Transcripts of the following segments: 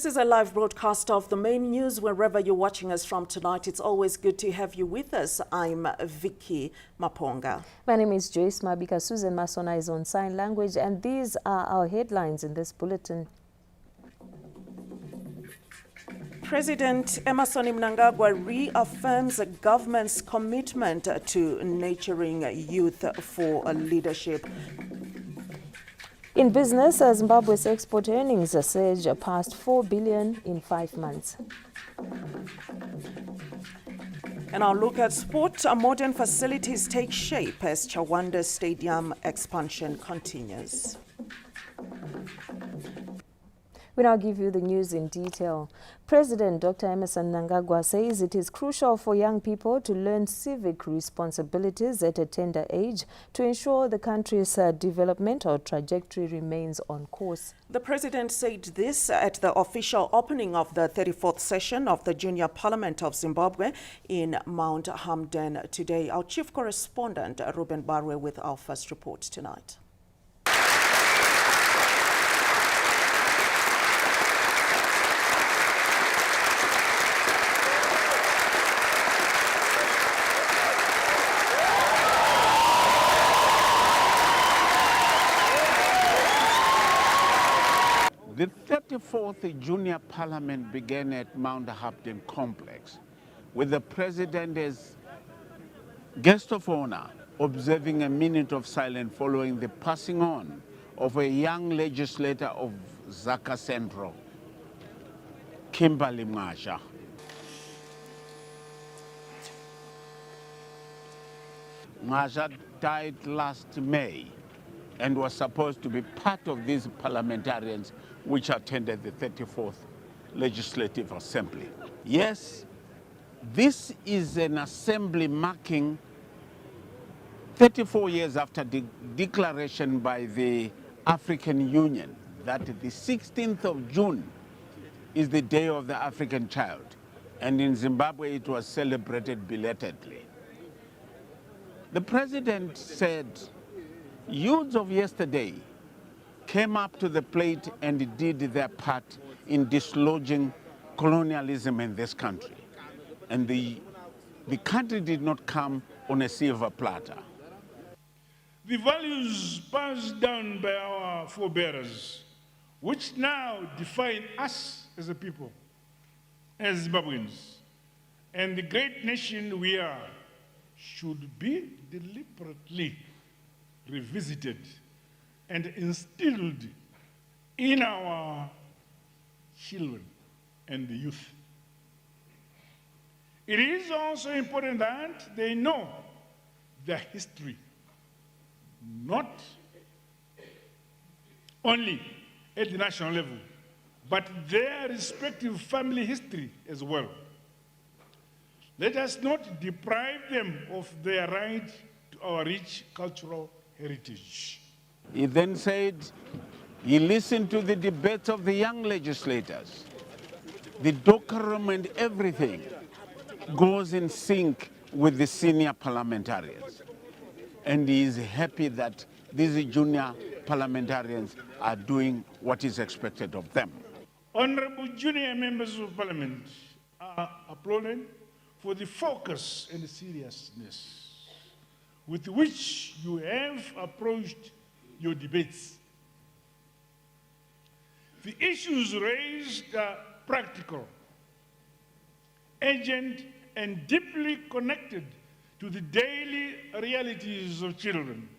This is a live broadcast of the main news wherever you're watching us from tonight. It's always good to have you with us. I'm Vicky Maponga. My name is Joyce Mabika. Susan Masona is on sign language, and these are our headlines in this bulletin. President Emmerson Mnangagwa reaffirms the government's commitment to nurturing youth for leadership. In business, Zimbabwe's export earnings surged past 4 billion in 5 months. And our look at sport. Modern facilities take shape as Chawanda Stadium expansion continues. We now give you the news in detail. President Dr. Emmerson Mnangagwa says it is crucial for young people to learn civic responsibilities at a tender age to ensure the country's developmental trajectory remains on course. The president said this at the official opening of the 34th session of the Junior Parliament of Zimbabwe in Mount Hamden today. Our chief correspondent, Ruben Barwe, with our first report tonight. The 34th Junior Parliament began at Mount Hamden Complex, with the President as guest of honor, observing a minute of silence following the passing on of a young legislator of Zaka Central, Kimberly Mngasha. Mngasha died last May and was supposed to be part of these parliamentarians which attended the 34th Legislative Assembly. Yes, this is an assembly marking 34 years after the declaration by the African Union that the 16th of June is the Day of the African Child, and in Zimbabwe it was celebrated belatedly. The president said youths of yesterday came up to the plate and did their part in dislodging colonialism in this country. And the country did not come on a silver platter. The values passed down by our forebears, which now define us as a people, as Zimbabweans, and the great nation we are, should be deliberately revisited and instilled in our children and the youth. It is also important that they know their history, not only at the national level, but their respective family history as well. Let us not deprive them of their right to our rich cultural heritage. He then said he listened to the debates of the young legislators. The decorum and everything goes in sync with the senior parliamentarians. And he is happy that these junior parliamentarians are doing what is expected of them. Honorable junior members of parliament are applauded for the focus and the seriousness with which you have approached your debates. The issues raised are practical, urgent, and deeply connected to the daily realities of children,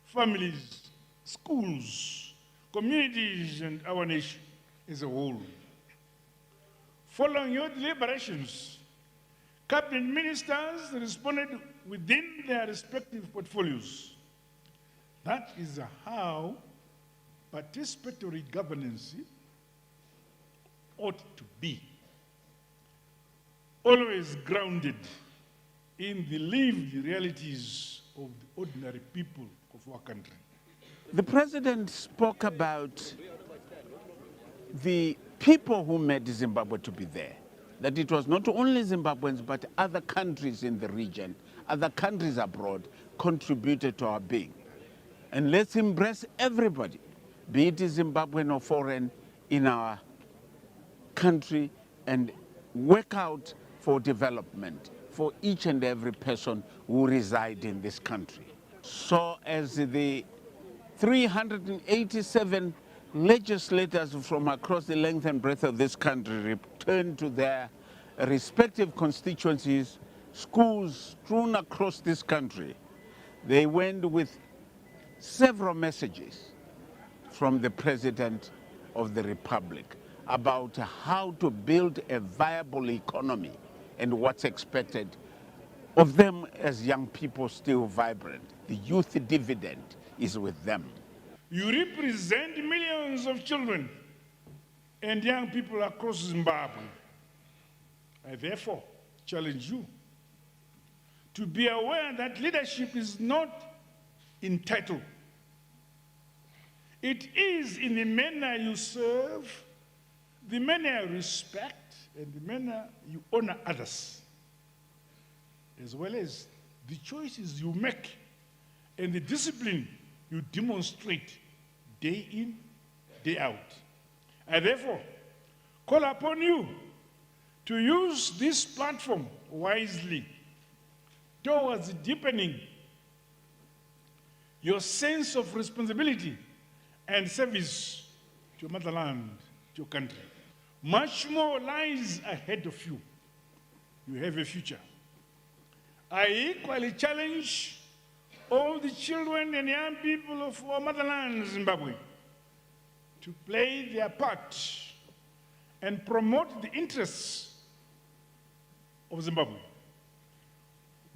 families, schools, communities, and our nation as a whole. Following your deliberations, cabinet ministers responded within their respective portfolios. That is how participatory governance ought to be, always grounded in the lived realities of the ordinary people of our country. The president spoke about the people who made Zimbabwe to be there, that it was not only Zimbabweans, but other countries in the region, other countries abroad contributed to our being. And let's embrace everybody, be it Zimbabwean or foreign, in our country and work out for development for each and every person who reside in this country. So as the 387 legislators from across the length and breadth of this country return to their respective constituencies, schools strewn across this country, they went with several messages from the President of the Republic about how to build a viable economy and what's expected of them as young people still vibrant. The youth dividend is with them. You represent millions of children and young people across Zimbabwe. I therefore challenge you to be aware that leadership is not in title. It is in the manner you serve, the manner you respect, and the manner you honor others, as well as the choices you make and the discipline you demonstrate day in, day out. I therefore call upon you to use this platform wisely towards deepening your sense of responsibility and service to your motherland, to your country. Much more lies ahead of you. You have a future. I equally challenge all the children and young people of our motherland, Zimbabwe, to play their part and promote the interests of Zimbabwe.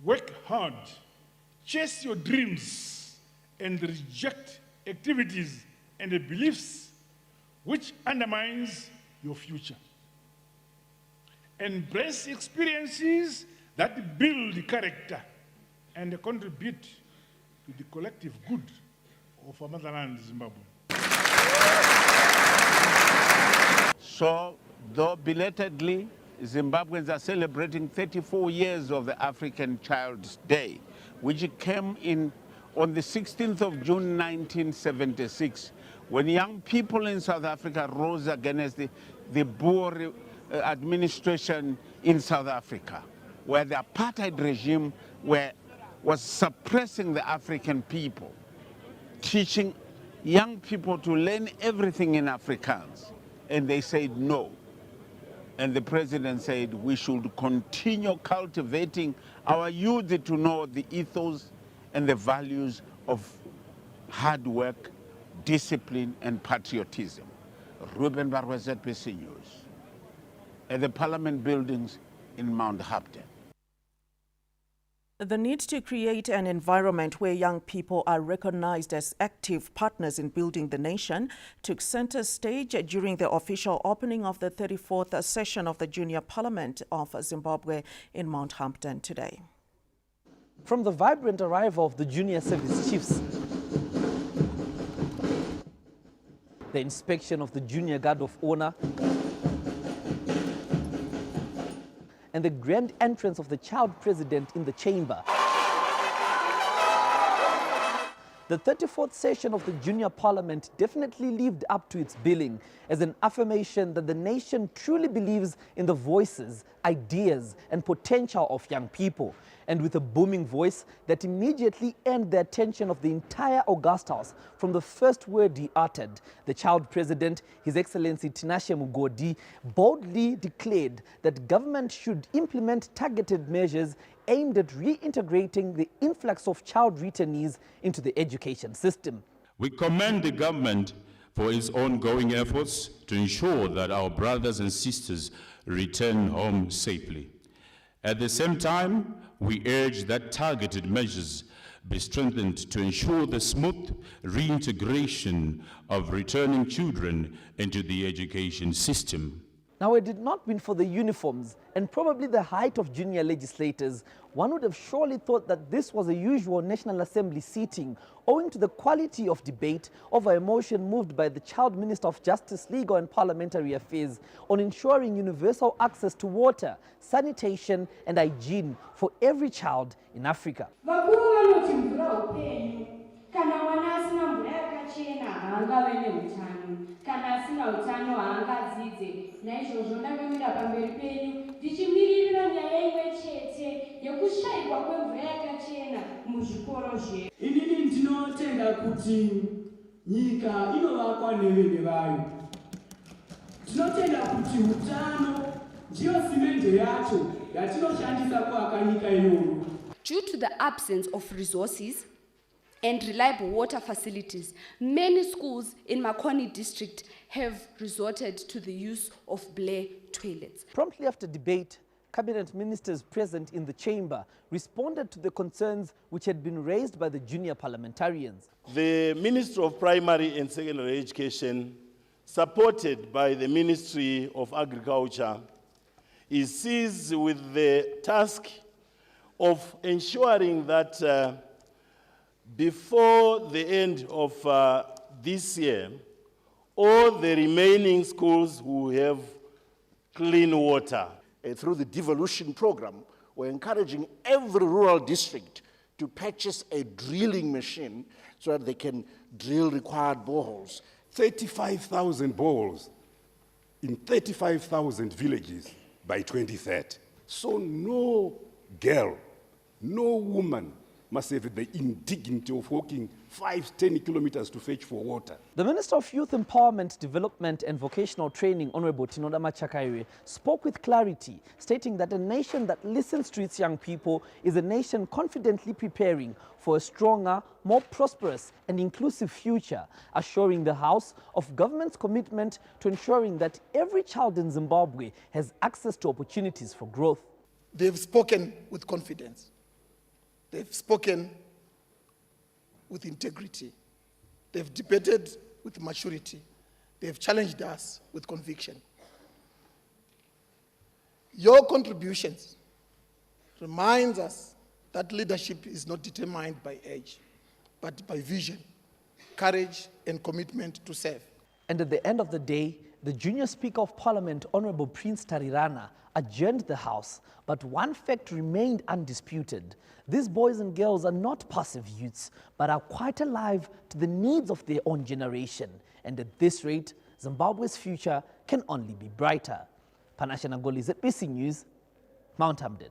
Work hard, chase your dreams, and reject activities and the beliefs which undermines your future. Embrace experiences that build character and contribute to the collective good of our motherland, Zimbabwe. So, though belatedly, Zimbabweans are celebrating 34 years of the African Child's Day, which came in on the 16th of June 1976, when young people in South Africa rose against the Boer administration in South Africa, where the apartheid regime was suppressing the African people, teaching young people to learn everything in Afrikaans. And they said no. And the president said we should continue cultivating our youth to know the ethos and the values of hard work, discipline, and patriotism. Ruben Barwe, ZBC News, at the Parliament buildings in Mount Hampden. The need to create an environment where young people are recognized as active partners in building the nation took center stage during the official opening of the 34th session of the Junior Parliament of Zimbabwe in Mount Hampden today. From the vibrant arrival of the junior service chiefs, the inspection of the Junior Guard of Honor, and the grand entrance of the child president in the chamber. The 34th session of the Junior Parliament definitely lived up to its billing as an affirmation that the nation truly believes in the voices, ideas, and potential of young people, and with a booming voice that immediately earned the attention of the entire August House from the first word he uttered. The child president, His Excellency Tinashe Mugodi, boldly declared that government should implement targeted measures aimed at reintegrating the influx of child returnees into the education system. We commend the government for its ongoing efforts to ensure that our brothers and sisters return home safely. At the same time, we urge that targeted measures be strengthened to ensure the smooth reintegration of returning children into the education system. Now, had it not been for the uniforms and probably the height of junior legislators, one would have surely thought that this was a usual National Assembly seating, owing to the quality of debate over a motion moved by the Child Minister of Justice, Legal and Parliamentary Affairs on ensuring universal access to water, sanitation and hygiene for every child in Africa. Kana wana asina mvura yakachena haangave neutano. Kana mwana asina utano haangadzidze. Naizvozvo ndakamira pamberi penyu ndichimiririra nyaya imwe chete yekushayikwa kwemvura yakachena muzvikoro zvedu. Inini ndinotenda kuti nyika inovakwa nevene vayo. Tinotenda kuti utano ndiyo simende yacho yatinoshandisa kuaka nyika iyoyo. Due to the absence of resources and reliable water facilities, many schools in Makoni district have resorted to the use of Blair toilets. Promptly after debate, cabinet ministers present in the chamber responded to the concerns which had been raised by the junior parliamentarians. The Ministry of Primary and Secondary Education, supported by the Ministry of Agriculture, is seized with the task of ensuring that before the end of this year, all the remaining schools will have clean water. Through the devolution program, we're encouraging every rural district to purchase a drilling machine so that they can drill required boreholes. 35,000 boreholes in 35,000 villages by 2030. So no girl, no woman must have the indignity of walking 5-10 kilometers to fetch for water. The Minister of Youth Empowerment, Development and Vocational Training, Honorable Tinoda Machakaire, spoke with clarity, stating that a nation that listens to its young people is a nation confidently preparing for a stronger, more prosperous and inclusive future, assuring the House of government's commitment to ensuring that every child in Zimbabwe has access to opportunities for growth. They've spoken with confidence. They've spoken with integrity. They've debated with maturity. They've challenged us with conviction. Your contributions reminds us that leadership is not determined by age, but by vision, courage, and commitment to serve. And at the end of the day, the junior Speaker of Parliament, Honorable Prince Tarirana, adjourned the House, but one fact remained undisputed. These boys and girls are not passive youths, but are quite alive to the needs of their own generation. And at this rate, Zimbabwe's future can only be brighter. Panashe Nangoli, ZBC News, Mount Hamden.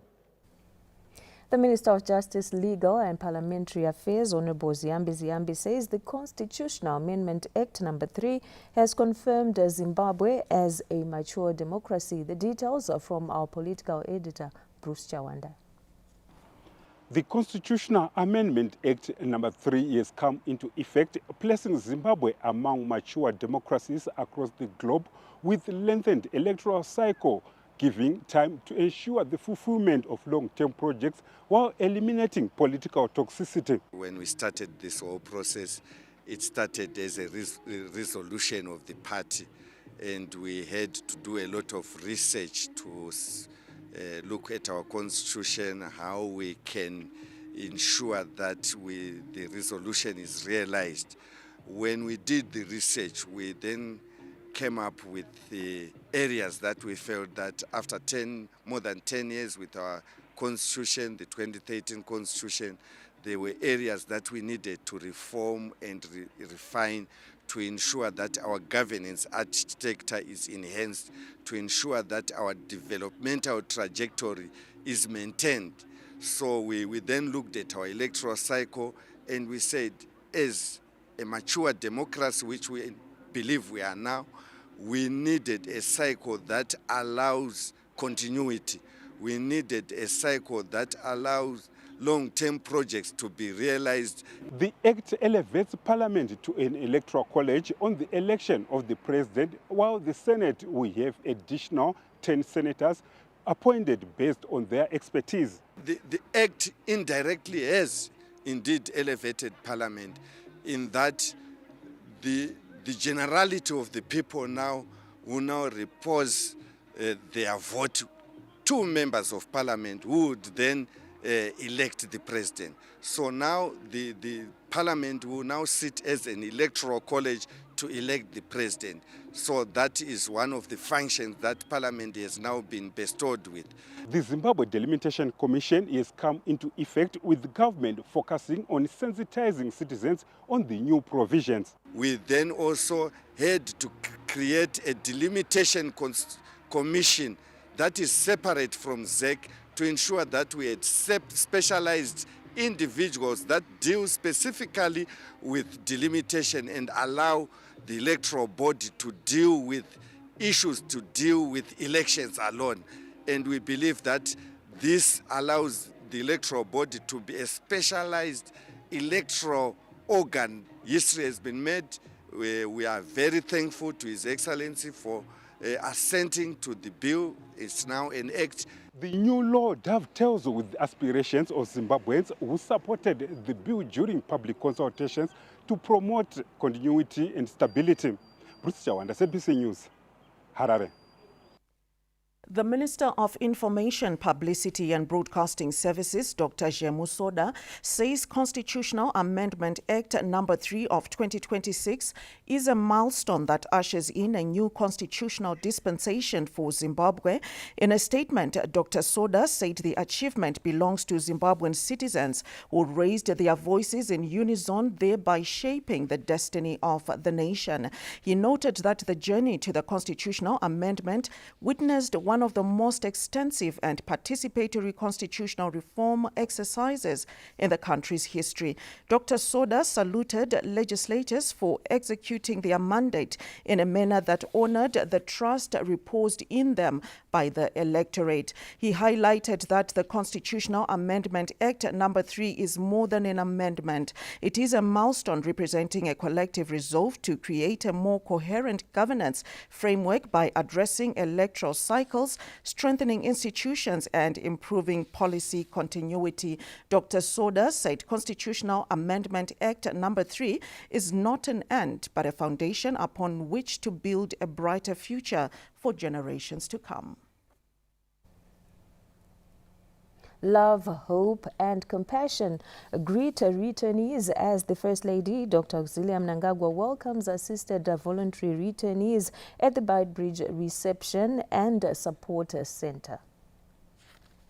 The Minister of Justice, Legal and Parliamentary Affairs, Honorable Ziyambi Ziyambi, says the Constitutional Amendment Act No. 3 has confirmed Zimbabwe as a mature democracy. The details are from our political editor, Bruce Chawanda. The Constitutional Amendment Act No. 3 has come into effect, placing Zimbabwe among mature democracies across the globe with lengthened electoral cycle, giving time to ensure the fulfillment of long-term projects while eliminating political toxicity. When we started this whole process, it started as a resolution of the party, and we had to do a lot of research to look at our constitution, how we can ensure that the resolution is realized. When we did the research, we then came up with the areas that we felt that after more than 10 years with our constitution, the 2013 constitution, there were areas that we needed to reform and refine to ensure that our governance architecture is enhanced, to ensure that our developmental trajectory is maintained. So we then looked at our electoral cycle and we said, as a mature democracy, which we believe we are now, we needed a cycle that allows continuity. We needed a cycle that allows long-term projects to be realized. The Act elevates Parliament to an electoral college on the election of the President, while the Senate will have additional 10 senators appointed based on their expertise. The Act indirectly has indeed elevated Parliament in that the generality of the people now will now repose their vote to members of Parliament who would then elect the President. So now the Parliament will now sit as an electoral college to elect the president. So that is one of the functions that Parliament has now been bestowed with. The Zimbabwe Delimitation Commission has come into effect with the government focusing on sensitizing citizens on the new provisions. We then also had to create a delimitation commission that is separate from ZEC to ensure that we had specialized individuals that deal specifically with delimitation and allow the electoral body to deal with issues to deal with elections alone. And we believe that this allows the electoral body to be a specialized electoral organ. History has been made. We are very thankful to His Excellency for assenting to the bill. It's now an act. The new law dovetails with aspirations of Zimbabweans who supported the bill during public consultations to promote continuity and stability. Bruce Chawanda, SABC News, Harare. The Minister of Information, Publicity and Broadcasting Services, Dr. Jemu Soda, says Constitutional Amendment Act No. 3 of 2026 is a milestone that ushers in a new constitutional dispensation for Zimbabwe. In a statement, Dr. Soda said the achievement belongs to Zimbabwean citizens who raised their voices in unison, thereby shaping the destiny of the nation. He noted that the journey to the constitutional amendment witnessed one of the most extensive and participatory constitutional reform exercises in the country's history. Dr. Soda saluted legislators for executing their mandate in a manner that honored the trust reposed in them by the electorate. He highlighted that the Constitutional Amendment Act No. 3 is more than an amendment. It is a milestone representing a collective resolve to create a more coherent governance framework by addressing electoral cycles, strengthening institutions and improving policy continuity. Dr. Soda said Constitutional Amendment Act No. 3 is not an end, but a foundation upon which to build a brighter future for generations to come. Love, hope and compassion greet returnees as the First Lady, Dr. Auxilia Mnangagwa, welcomes assisted voluntary returnees at the Beitbridge Reception and Support Center.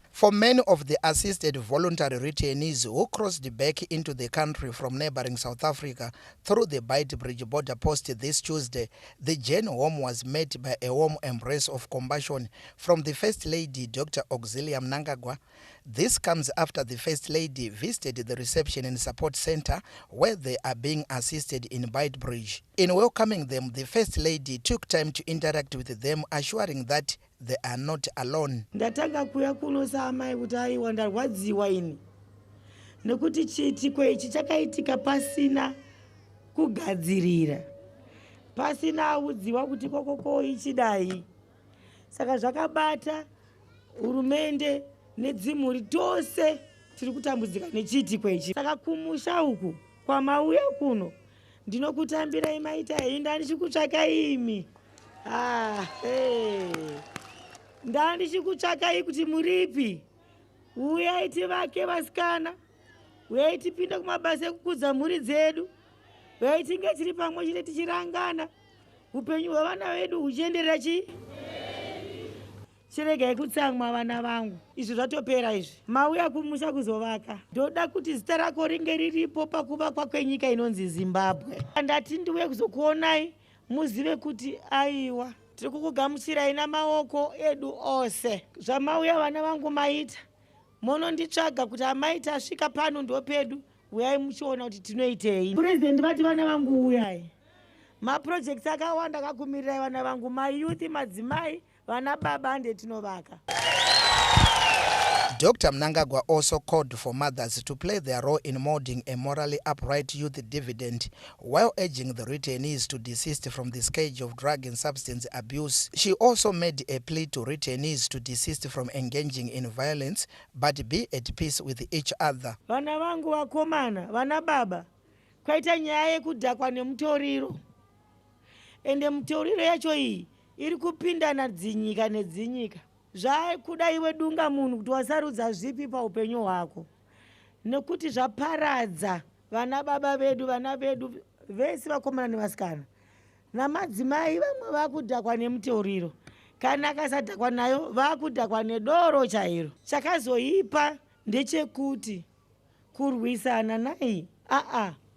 For many of the assisted voluntary returnees who crossed back into the country from neighboring South Africa through the Beitbridge border post this Tuesday, the journey home was met by a warm embrace of compassion from the First Lady, Dr. Auxilia Mnangagwa. This comes after the First Lady visited the Reception and Support Center where they are being assisted in Beitbridge. In welcoming them, the First Lady took time to interact with them, assuring that they are not alone. Ndatanga kuya kuno samai kuti aiwa ndarwadziwa ini nekuti chiitiko ichi chakaitika pasina kugadzirira, pasina audziwa kuti kokoko ichidai. Saka zvakabata hurumende nedzimuri tose tiri kutambudzika nechiitiko ichi. Saka kumusha uku kwamauya kuno ndinokutambirai maita inda ndichikutsvakai imi. Ndichikutsvakai kuti muripi. Uyai tivake vasikana, uyai tipinde kumabasa ekukudza mhuri dzedu, uyai tinge tiri pamwe chete tichirangana upenyu hwevana vedu huchienderera chiregai kutsamwa vana vangu. Izvi zvatopera izvi. Mauya kumusha kuzovaka. Ndoda kuti zita rako ringe riripo pakuvakwa kwenyika inonzi Zimbabwe. Ndati ndiuye kuzokuonai muzive kuti aiwa tiri kukugamuchirai namaoko edu ose. Zvamauya vana vangu maita, munonditsvaga kuti amaita asvika pano ndopedu, uyai muchiona kuti tinoitei. President vati vana vangu uyai. Maprojects akawanda akakumirirai vana vangu, mayouth, madzimai, vana baba ndetinovaka. Dr. Mnangagwa also called for mothers to play their role in molding a morally upright youth dividend while urging the returnees to desist from the scourge of drug and substance abuse. She also made a plea to returnees to desist from engaging in violence but be at peace with each other. Vana vangu vakomana, vana baba, kwaita nyaya yekudhakwa nemutoriro. Ende mutoriro yacho iyi iri kupindana dzinyika nedzinyika. Zvakuda iwe dunga munhu kuti wasarudza zvipi paupenyu hwako, nekuti zvaparadza vana baba vedu, vana vedu vese vakomana nevasikana. namadzimai vamwe vakudhakwa nemuteuriro, kana akasadhakwa nayo vakudhakwa nedoro chairo. Chakazoipa ndechekuti kurwisana nai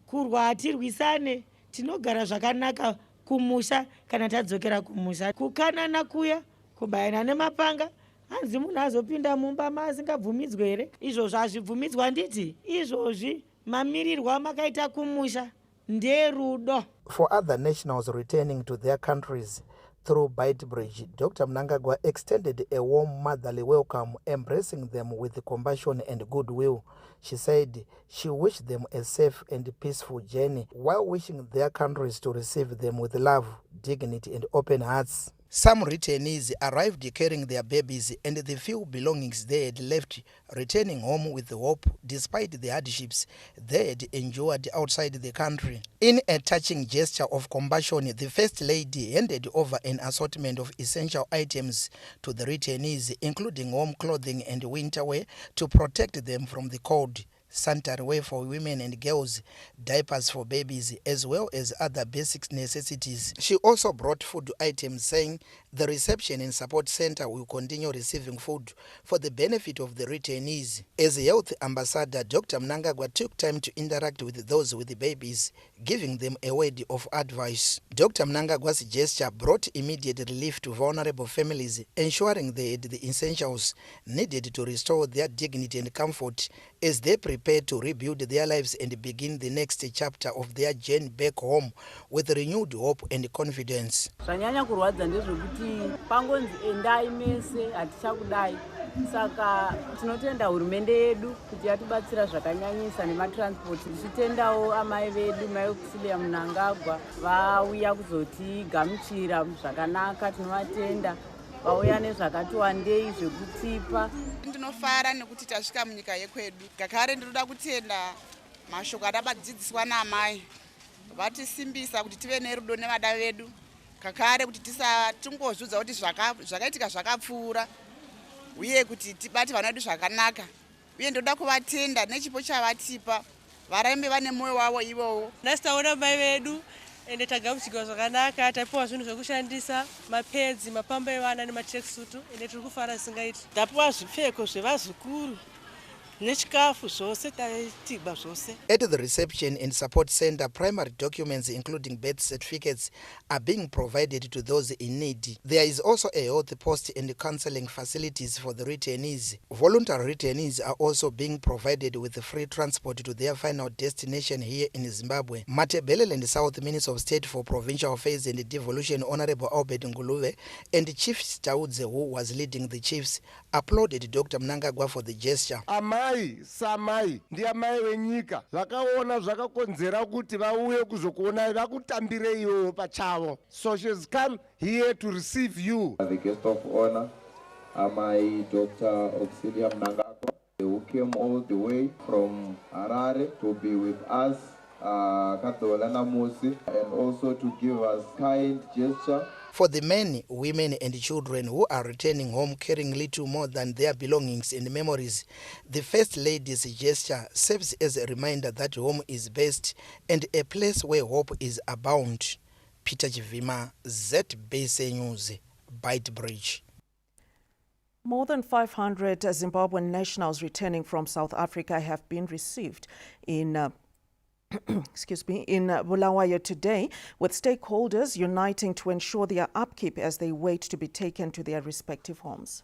kurwa hatirwisane, tinogara zvakanaka kumusha kana tadzokera kumusha. Kukanana kuya kubayana nemapanga hanzi munhu azopinda mumba maasingabvumidzwe here. Izvozvo hazvibvumidzwa nditi, izvozvi mamirirwa makaita kumusha nderudo. For other nationals returning to their countries through Beitbridge, Dr. Mnangagwa extended a warm motherly welcome, embracing them with compassion and goodwill. She said she wished them a safe and peaceful journey, while wishing their countries to receive them with love, dignity and open hearts. Some returnees arrived carrying their babies and the few belongings they had left, returning home with hope despite the hardships they had endured outside the country. In a touching gesture of compassion, the First Lady handed over an assortment of essential items to the returnees, including warm clothing and winter wear to protect them from the cold, sanitary wear for women and girls, diapers for babies, as well as other basic necessities. She also brought food items, saying the reception and support center will continue receiving food for the benefit of the returnees. As a health ambassador, Dr. Mnangagwa took time to interact with those with the babies, giving them a word of advice. Dr. Mnangagwa's gesture brought immediate relief to vulnerable families, ensuring they had the essentials needed to restore their dignity and comfort as they prepare to rebuild their lives and begin the next chapter of their journey back home with renewed hope and confidence. Zvanyanya kurwadza ndezvekuti pangonzi endai mese hatichakudai, saka tinotenda hurumende yedu kuti yatibatsira zvakanyanyisa nematransport. Tichitendawo amai vedu, mai Cecilia Mnangagwa vauya kuzotigamuchira zvakanaka, tinovatenda. Vauya nezvakati wandei zvekutipa. Ndinofara nekuti tasvika munyika yekwedu. Kakare ndinoda kutenda mashoko atabadzidziswa naamai, vatisimbisa kuti tive nerudo nevada vedu. Kakare kuti tingozvidza kuti zvakaitika zvakapfuura uye kuti tibate vana vedu zvakanaka. Uye ndoda kuvatenda nechipo chavatipa, varambe vane moyo wavo ivowo. Taona mai vedu ende tagamuchirwa zvakanaka, tapiwa zvinhu zvekushandisa, mapedzi, mapamba evana nematracksuit, ende tiri kufara singaiti. Tapiwa zvipfeko zvevazukuru nechikafu zvose taitiba zvose. At the reception and support center, primary documents including birth certificates are being provided to those in need. There is also a health post and counseling facilities for the returnees. Voluntary returnees are also being provided with free transport to their final destination here in Zimbabwe. Matebeleland South Minister of State for Provincial Affairs and Devolution, Honorable Albert Nguluve, and Chief Staudze, who was leading the chiefs, applauded Dr. Mnangagwa for the gesture. Amai samai ndiamai wenyika vakaona zvakakonzera kuti vauye kuzokuona vakutambire ivo pachavo. So she has come here to receive you. The guest of honor, Amai Dr. Cecilia Mnangagwa, who came all the way from Harare to be with us, Katolana Musi, and also to give us kind gesture. For the men, women and children who are returning home carrying little more than their belongings and memories, the First Lady's gesture serves as a reminder that home is best and a place where hope is abound. Peter Chivima, ZBC News, Beitbridge. More than 500 Zimbabwean nationals returning from South Africa have been received in in Bulawayo today, with stakeholders uniting to ensure their upkeep as they wait to be taken to their respective homes.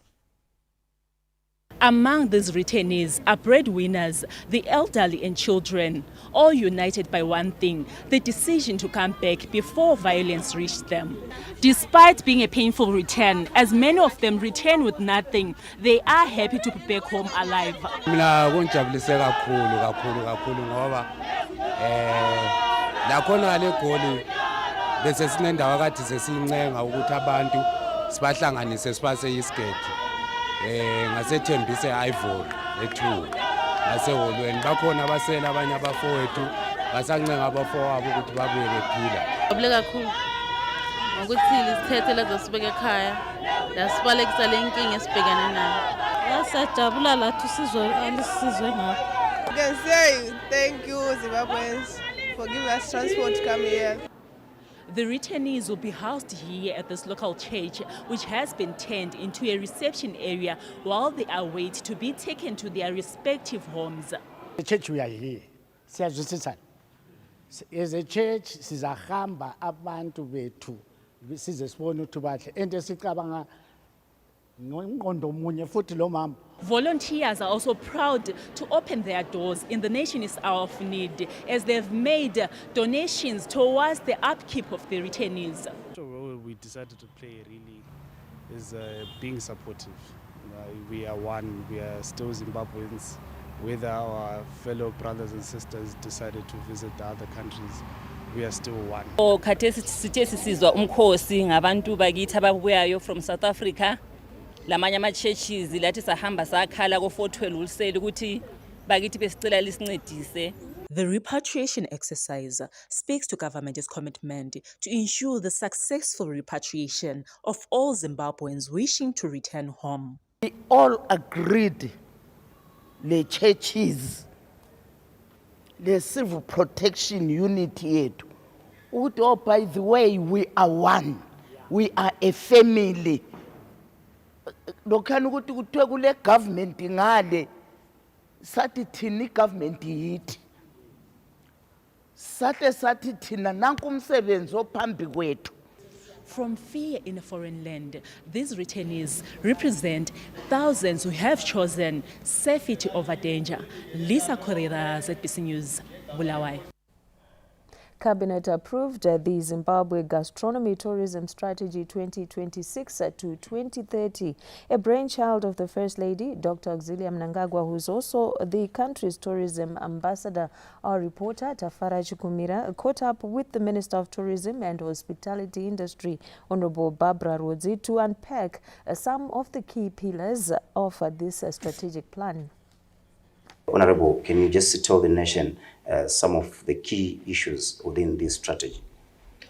Among these returnees are breadwinners, the elderly and children, all united by one thing, the decision to come back before violence reached them. Despite being a painful return, as many of them return with nothing, they are happy to be back home alive. Lakhona le Goli bese sinendawo kade sesincenga ukuthi abantu sibahlanganise sibase isigedi ngasethembise iVory e2 ngaseholweni bakhona abasela abanye abafowethu basancenga abafowabo ukuthi babuye bephila. Ngabule kakhulu ngokuthi lisithethe lezo sibeke ekhaya lasibalekisa lenkinga esibhekene nayo. Yasajabula lathi sizwe alisizwe ngakho. I can say thank you Zimbabweans for giving us transport to come here. The returnees will be housed here at this local church, which has been turned into a reception area while they await to be taken to their respective homes. The church we are here, siyazwisisana. As a church, sizahamba abantu bethu, size sibone ukuthi bahle. Ento esicabanga ngomqondo omunye futhi lo mama. Volunteers are also proud to open their doors in the nation's hour of need, as they've made donations towards the upkeep of the returnees. The role we decided to play really is being supportive. We are one, we are still Zimbabweans. Whether our fellow brothers and sisters decided to visit the other countries, we are still one. Khathesi sithe sisizwa umkhosi ngabantu bakithi ababuyayo from South Africa. Lamanye ama-churches lathi sahamba sakhala ko-Fort Wellsel ukuthi bakithi besicela lisincedise. The repatriation exercise speaks to government's commitment to ensure the successful repatriation of all Zimbabweans wishing to return home. We all agreed, the churches, the civil protection unit yethu, ukuthi, oh, by the way, we are one, we are a family. Lokhana ukuthi kuthiwe kule government ngale sathi thina government yithi sathi thina nanku umsebenzi ophambi kwethu. From fear in a foreign land, these returnees represent thousands who have chosen safety over danger. Lisa Correa, ZBC News, Bulawayo. Cabinet approved the Zimbabwe Gastronomy Tourism Strategy 2026 to 2030. A brainchild of the First Lady, Dr. Auxilia Mnangagwa, who's also the country's tourism ambassador. Our reporter, Tafara Chukumira, caught up with the Minister of Tourism and Hospitality Industry, Honorable Barbara Rodzi, to unpack some of the key pillars of this strategic plan. Honorable, can you just tell the nation some of the key issues within this strategy?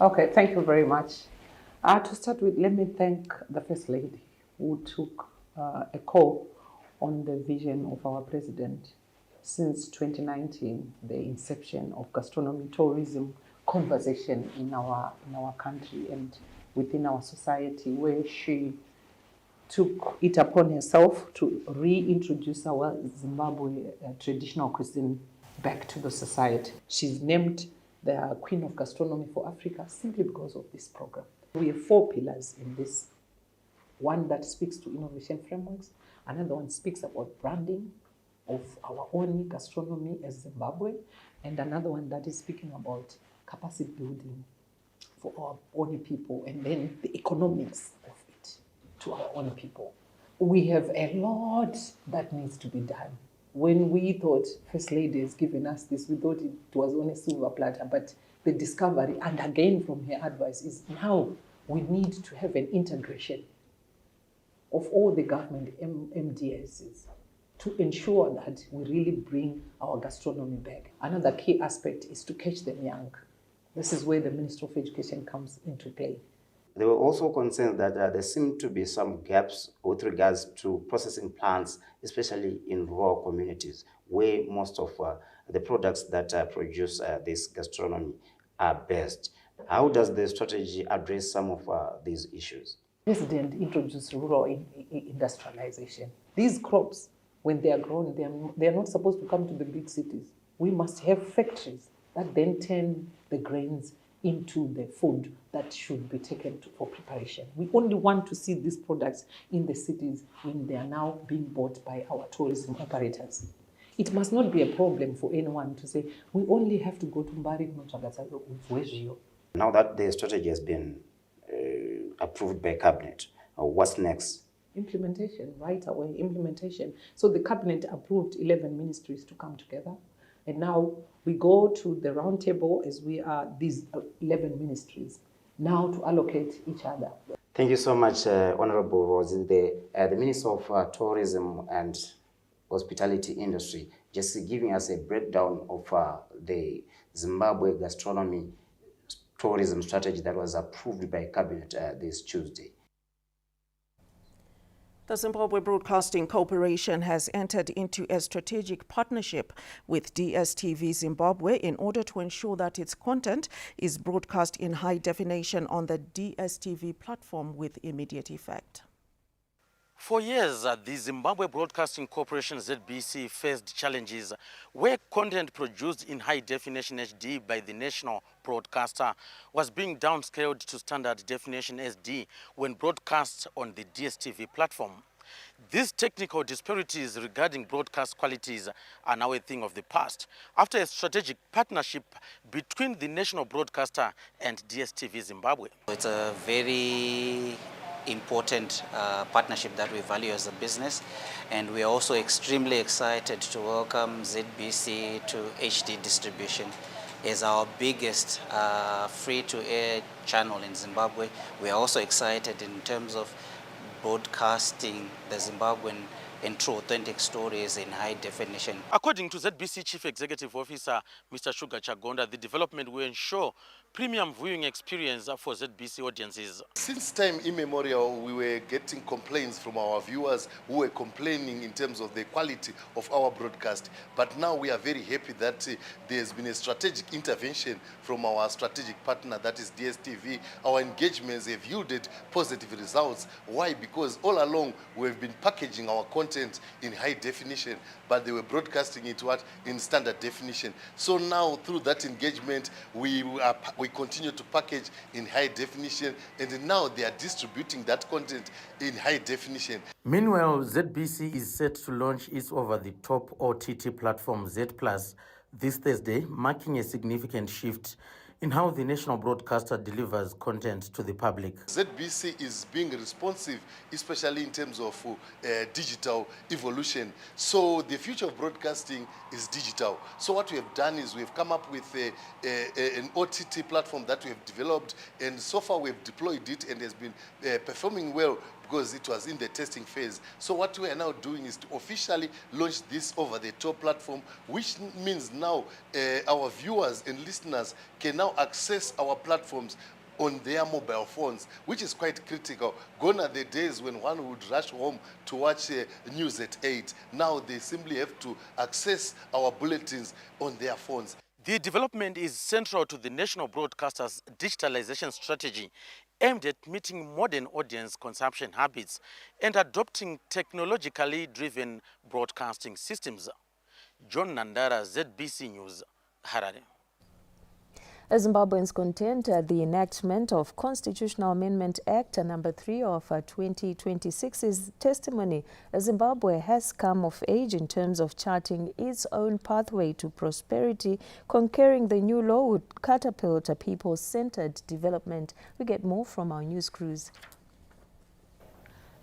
Okay, thank you very much. To start with, let me thank the First Lady who took a call on the vision of our President since 2019, the inception of gastronomy tourism conversation in our country and within our society, where she took it upon herself to reintroduce our Zimbabwe traditional cuisine back to the society. She's named the Queen of Gastronomy for Africa simply because of this program. We have 4 pillars in this. One that speaks to innovation frameworks, another one speaks about branding of our own gastronomy as Zimbabwe, and another one that is speaking about capacity building for our own people, and then the economics of it to our own people. We have a lot that needs to be done. When we thought First Lady has given us this, we thought it was on a silver platter, but the discovery, and again from her advice, is now we need to have an integration of all the government MDSs to ensure that we really bring our gastronomy back. Another key aspect is to catch them young. This is where the Minister of Education comes into play. There were also concerns that there seem to be some gaps with regards to processing plants, especially in rural communities, where most of the products that produce this gastronomy are based. How does the strategy address some of these issues? The President introduced rural industrialization. These crops, when they are grown, they are not supposed to come to the big cities. We must have factories that then turn the grains into the food that should be taken for preparation. We only want to see these products in the cities when they are now being bought by our tourism operators. It must not be a problem for anyone to say, we only have to go to Mbari Nochagatsalo. Now that the strategy has been approved by Cabinet, what's next? Implementation, right away, implementation. So the Cabinet approved 11 ministries to come together. And now we go to the round table as we are these 11 ministries, now to allocate each other. Thank you so much, Honorable Rosie, the Minister of Tourism and Hospitality Industry, just giving us a breakdown of the Zimbabwe Gastronomy Tourism Strategy that was approved by Cabinet this Tuesday. The Zimbabwe Broadcasting Corporation has entered into a strategic partnership with DSTV Zimbabwe in order to ensure that its content is broadcast in high definition on the DSTV platform with immediate effect. For years, the Zimbabwe Broadcasting Corporation ZBC faced challenges where content produced in high-definition HD by the national broadcaster was being downscaled to standard definition SD when broadcast on the DSTV platform. These technical disparities regarding broadcast qualities are now a thing of the past after a strategic partnership between the national broadcaster and DSTV Zimbabwe. It's a very important partnership that we value as a business, and we are also extremely excited to welcome ZBC to HD distribution as our biggest free-to-air channel in Zimbabwe. We are also excited in terms of broadcasting the Zimbabwean and true authentic stories in high definition. According to ZBC Chief Executive Officer Mr. Sugar Chagonda, the development will ensure premium viewing experience for ZBC audiences. Since time immemorial, we were getting complaints from our viewers who were complaining in terms of the quality of our broadcast. But now we are very happy that there has been a strategic intervention from our strategic partner, that is DSTV. Our engagements have yielded positive results. Why? Because all along we have been packaging our content in high definition, but they were broadcasting it in standard definition. So now through that engagement, we continue to package in high definition, and now they are distributing that content in high definition. Meanwhile, ZBC is set to launch its over-the-top OTT platform Z Plus this Thursday, marking a significant shift in how the national broadcaster delivers content to the public. ZBC is being responsive, especially in terms of digital evolution. So the future of broadcasting is digital. So what we have done is we have come up with an OTT platform that we have developed, and so far we have deployed it and has been performing well because it was in the testing phase. So what we are now doing is to officially launch this over-the-top platform, which means now our viewers and listeners can now access our platforms on their mobile phones, which is quite critical. Gone are the days when one would rush home to watch news at 8. Now they simply have to access our bulletins on their phones. The development is central to the national broadcaster's digitalization strategy, aimed at meeting modern audience consumption habits and adopting technologically driven broadcasting systems. John Nandara, ZBC News, Harare. As Zimbabweans contend the enactment of Constitutional Amendment Act number 3 of 2026 is testimony as Zimbabwe has come of age in terms of charting its own pathway to prosperity. Concurring the new law would catapult a people-centered development. We get more from our news crews.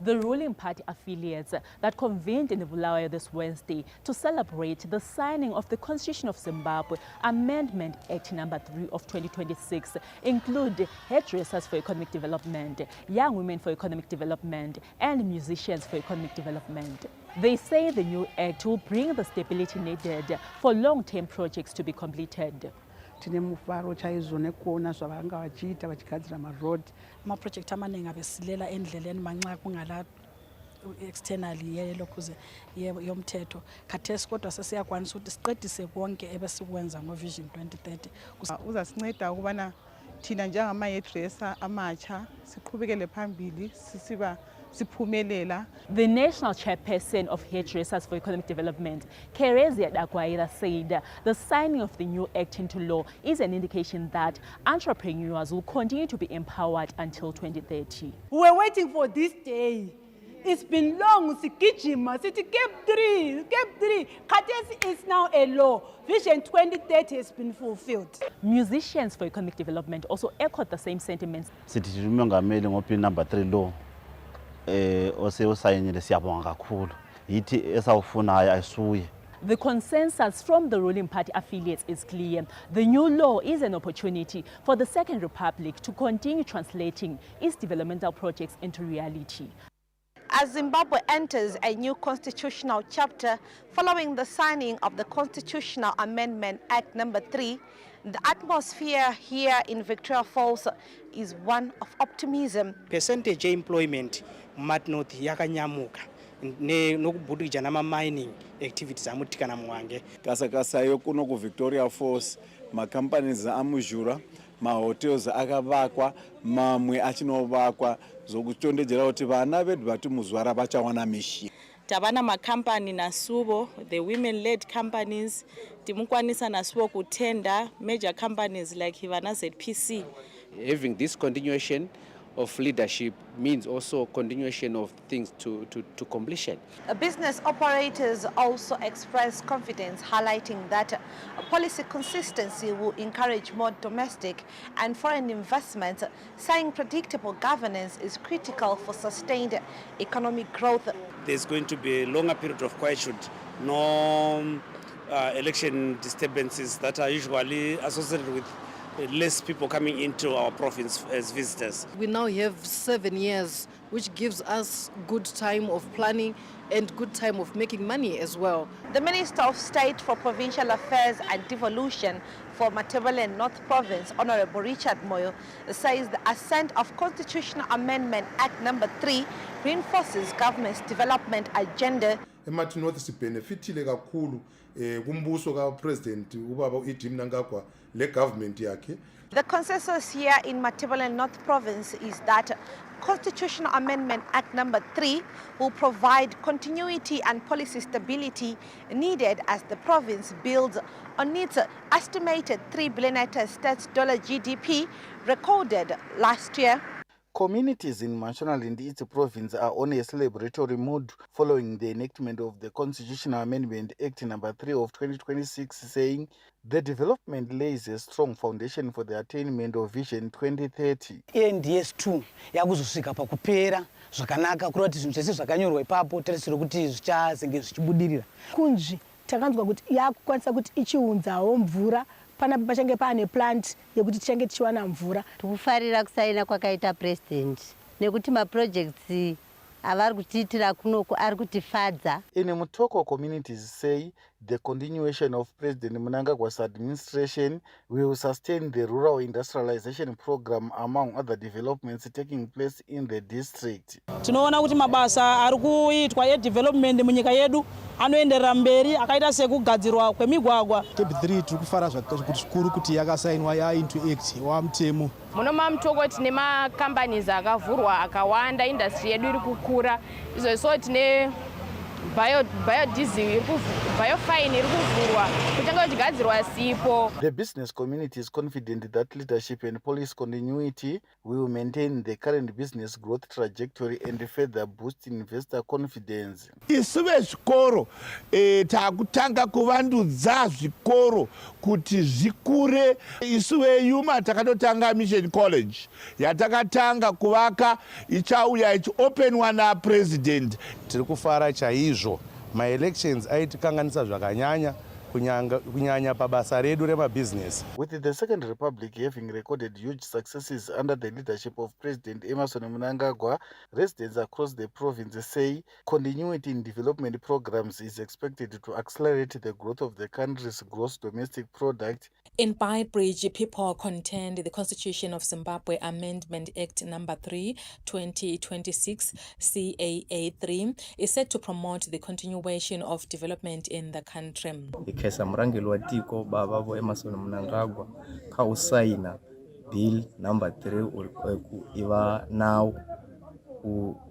The ruling party affiliates that convened in Bulawayo this Wednesday to celebrate the signing of the Constitution of Zimbabwe Amendment Act number 3 of 2026 include hairdressers for economic development, young women for economic development, and musicians for economic development. They say the new act will bring the stability needed for long-term projects to be completed. Tine mufaro chaizvo nekuona zvavanga vachiita vachigadzira maroad amaprojekti amaningi abesilela endleleni manxa kungala externally yelokuze yomthetho khathesi kodwa sesiyakwanisa ukuthi siqedise konke ebesikwenza ngovision 2030 uzasinceda ukubana thina njengama-hairdresser amatsha siqhubekele phambili sisiba siphumelela. The national chairperson of Hairdressers for Economic Development, Kerezia Dagwaira, said the signing of the new act into law is an indication that entrepreneurs will continue to be empowered until 2030. We're waiting for this day. It's been long. Sikijima, City Cap 3. Khathesi is now a law. Vision 2030 has been fulfilled. Musicians for Economic Development also echoed the same sentiments. Sithi umongameli ngophi number 3 law. The consensus from the ruling party affiliates is clear. The new law is an opportunity for the Second Republic to continue translating its developmental projects into reality. As Zimbabwe enters a new constitutional chapter following the signing of the Constitutional Amendment Act number 3, the atmosphere here in Victoria Falls is one of optimism. Percentage employment muMartin North yakanyamuka nokubudikidza nama-mining activities amutikana mwange kasakasayo kuno kuVictoria Falls macompanies amuzhura mahotels akavakwa mamwe achinovakwa zokutondedzera kuti vana vedu vati muzvara vachawana mishini. Tabana makampani nasuvo, the women-led companies, timukwanisa nasuvo kutenda major companies like Hivana ZPC. Having this continuation of leadership means also continuation of things to completion. Business operators also express confidence, highlighting that policy consistency will encourage more domestic and foreign investment, saying predictable governance is critical for sustained economic growth. There's going to be a longer period of quietude, no election disturbances that are usually associated with less people coming into our province as visitors. We now have 7 years, which gives us good time of planning and good time of making money as well. The Minister of State for Provincial Affairs and Devolution for Matabeleland North Province, Honorable Richard Moyo, says the assent of Constitutional Amendment Act number 3 reinforces government's development agenda. eMartin North sibhenefithile kakhulu kumbuso kaPresident ubaba uED Mnangagwa le government yakhe. The consensus here in Matabeleland North Province is that Constitutional Amendment Act number 3 will provide continuity and policy stability needed as the province builds on its estimated $3 billion GDP recorded last year. Communities in Mashonaland, its province, are on a celebratory mood following the enactment of the Constitutional Amendment Act number 3 of 2026, saying the development lays a strong foundation for the attainment of Vision 2030. NDS2 yakuzosvika pakupera zvakanaka kureva kuti zvinhu zvese zvakanyorwa ipapo tarisiro kuti zvichazenge zvichibudirira. Kunzvi takanzwa kuti yakukwanisa kuti ichiunzawo mvura panapa pachange pane plant yekuti tichange tichiwana mvura. Tikufarira kusaina kwakaita president nekuti maprojects avari kutiitira kunoku ari kutifadza. In Mutoko, communities say the continuation of President Mnangagwa's administration will sustain the rural industrialization program among other developments taking place in the district. Tinoona kuti mabasa ari kuitwa edevelopment munyika yedu anoenderera mberi akaita sekugadzirwa kwemigwagwa. Cape 3 tiri kufara zvikuru kuti yakasainwa yainto act wamutemo. Muno maMutoko tine macompanies akavhurwa akawanda, industry yedu iri kukura, izvo tine biodiesel, biofine iri kuvhurwa kuchanga kuchigadzirwa sipo. The business community is confident that leadership and policy continuity will maintain the current business growth trajectory and further boost investor confidence. Isuve zvikoro takutanga kuvandudza zvikoro kuti zvikure. Isuve Yuma takatotanga Mission College yatakatanga kuvaka ichauya ichiopenwa naPresident. Tiri kufara chaizvo ma-elections aitikanganisa zvakanyanya kunyanya pabasa redu remabusiness. With the Second Republic having recorded huge successes under the leadership of President Emmerson Mnangagwa, residents across the province say continuity in development programs is expected to accelerate the growth of the country's gross domestic product. In Beitbridge, people contend the Constitution of Zimbabwe Amendment Act number 3, 2026, CAA3, is set to promote the continuation of development in the country. Ikesa murangeli wa tiko baba vo Emmerson Mnangagwa kausaina bill number 3 iva now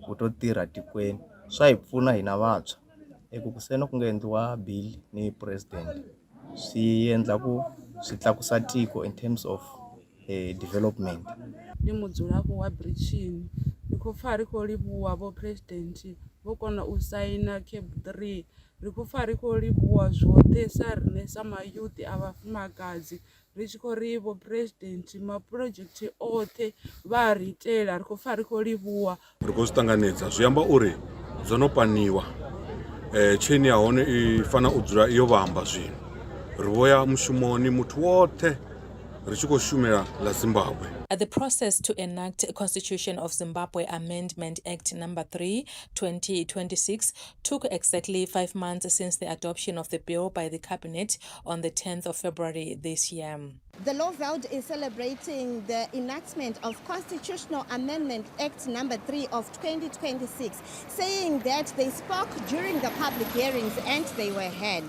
kutotirha tikweni swaipfuna hina vatsva eku kusena kungaendliwa bill ni president swiendla ku switlakusa tiko in terms of development. Ni mudzulapo wa Bridgini rikufa riko libuwa vo president vokona usaina Cape 3 rikufa riko libuwa zvote sarine samayuthi avafumakadzi richiko rivo president maprojekti othe varitela rikufa riko libuwa rikuzitanganedza zviyamba uri dzonopaniwa cheni yahone ifana udzura iyo vamba zvinhu rivoya mushumoni muthu wothe richikoshumira la Zimbabwe. The process to enact a Constitution of Zimbabwe Amendment Act number 3, 2026 took exactly 5 months since the adoption of the bill by the Cabinet on the 10th of February this year. The Law-Veld is celebrating the enactment of Constitutional Amendment Act number 3 of 2026, saying that they spoke during the public hearings and they were heard.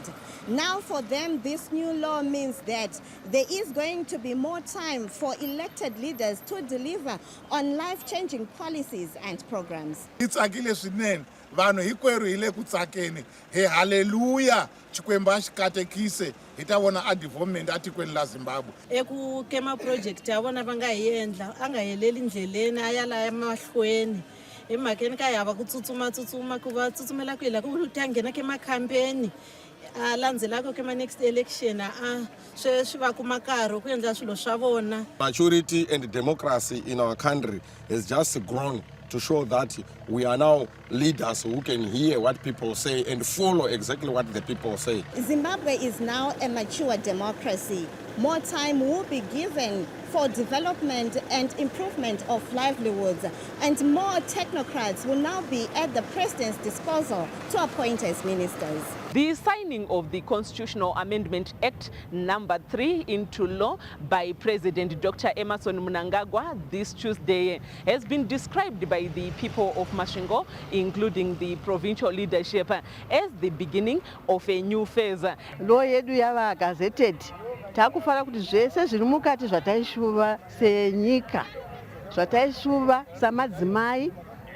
Now for them, this new law means that there is going to be more time for elected leaders to deliver on life-changing policies and programs. It's swinene vanhu hikwerhu hi le ku tsakeni he haleluya Chikwembu xikatekise hi ta vona a development a tikweni la Zimbabwe. Eku kema project ya vona va nga hi endla a nga heleli ndleleni a ya la emahlweni emakeni ka yava ku tsutsuma ku va tsutsumela ku hila ku ta nghena ke makhampeni a landzelaka ke ma next election a swi va kuma nkarhi ku endla swilo swa vona. Maturity and democracy in our country has just grown to show that we are now leaders who can hear what people say and follow exactly what the people say. Zimbabwe is now a mature democracy. More time will be given for development and improvement of livelihoods, and more technocrats will now be at the president's disposal to appoint as ministers. The signing of the Constitutional Amendment Act number 3 into law by President Dr. Emmerson Mnangagwa this Tuesday has been described by the people of Masvingo, including the provincial leadership, as the beginning of a new phase. Law yedu yava gazetted. Takufara kuti zvese zviri mukati zvataishuva senyika, zvataishuva samadzimai,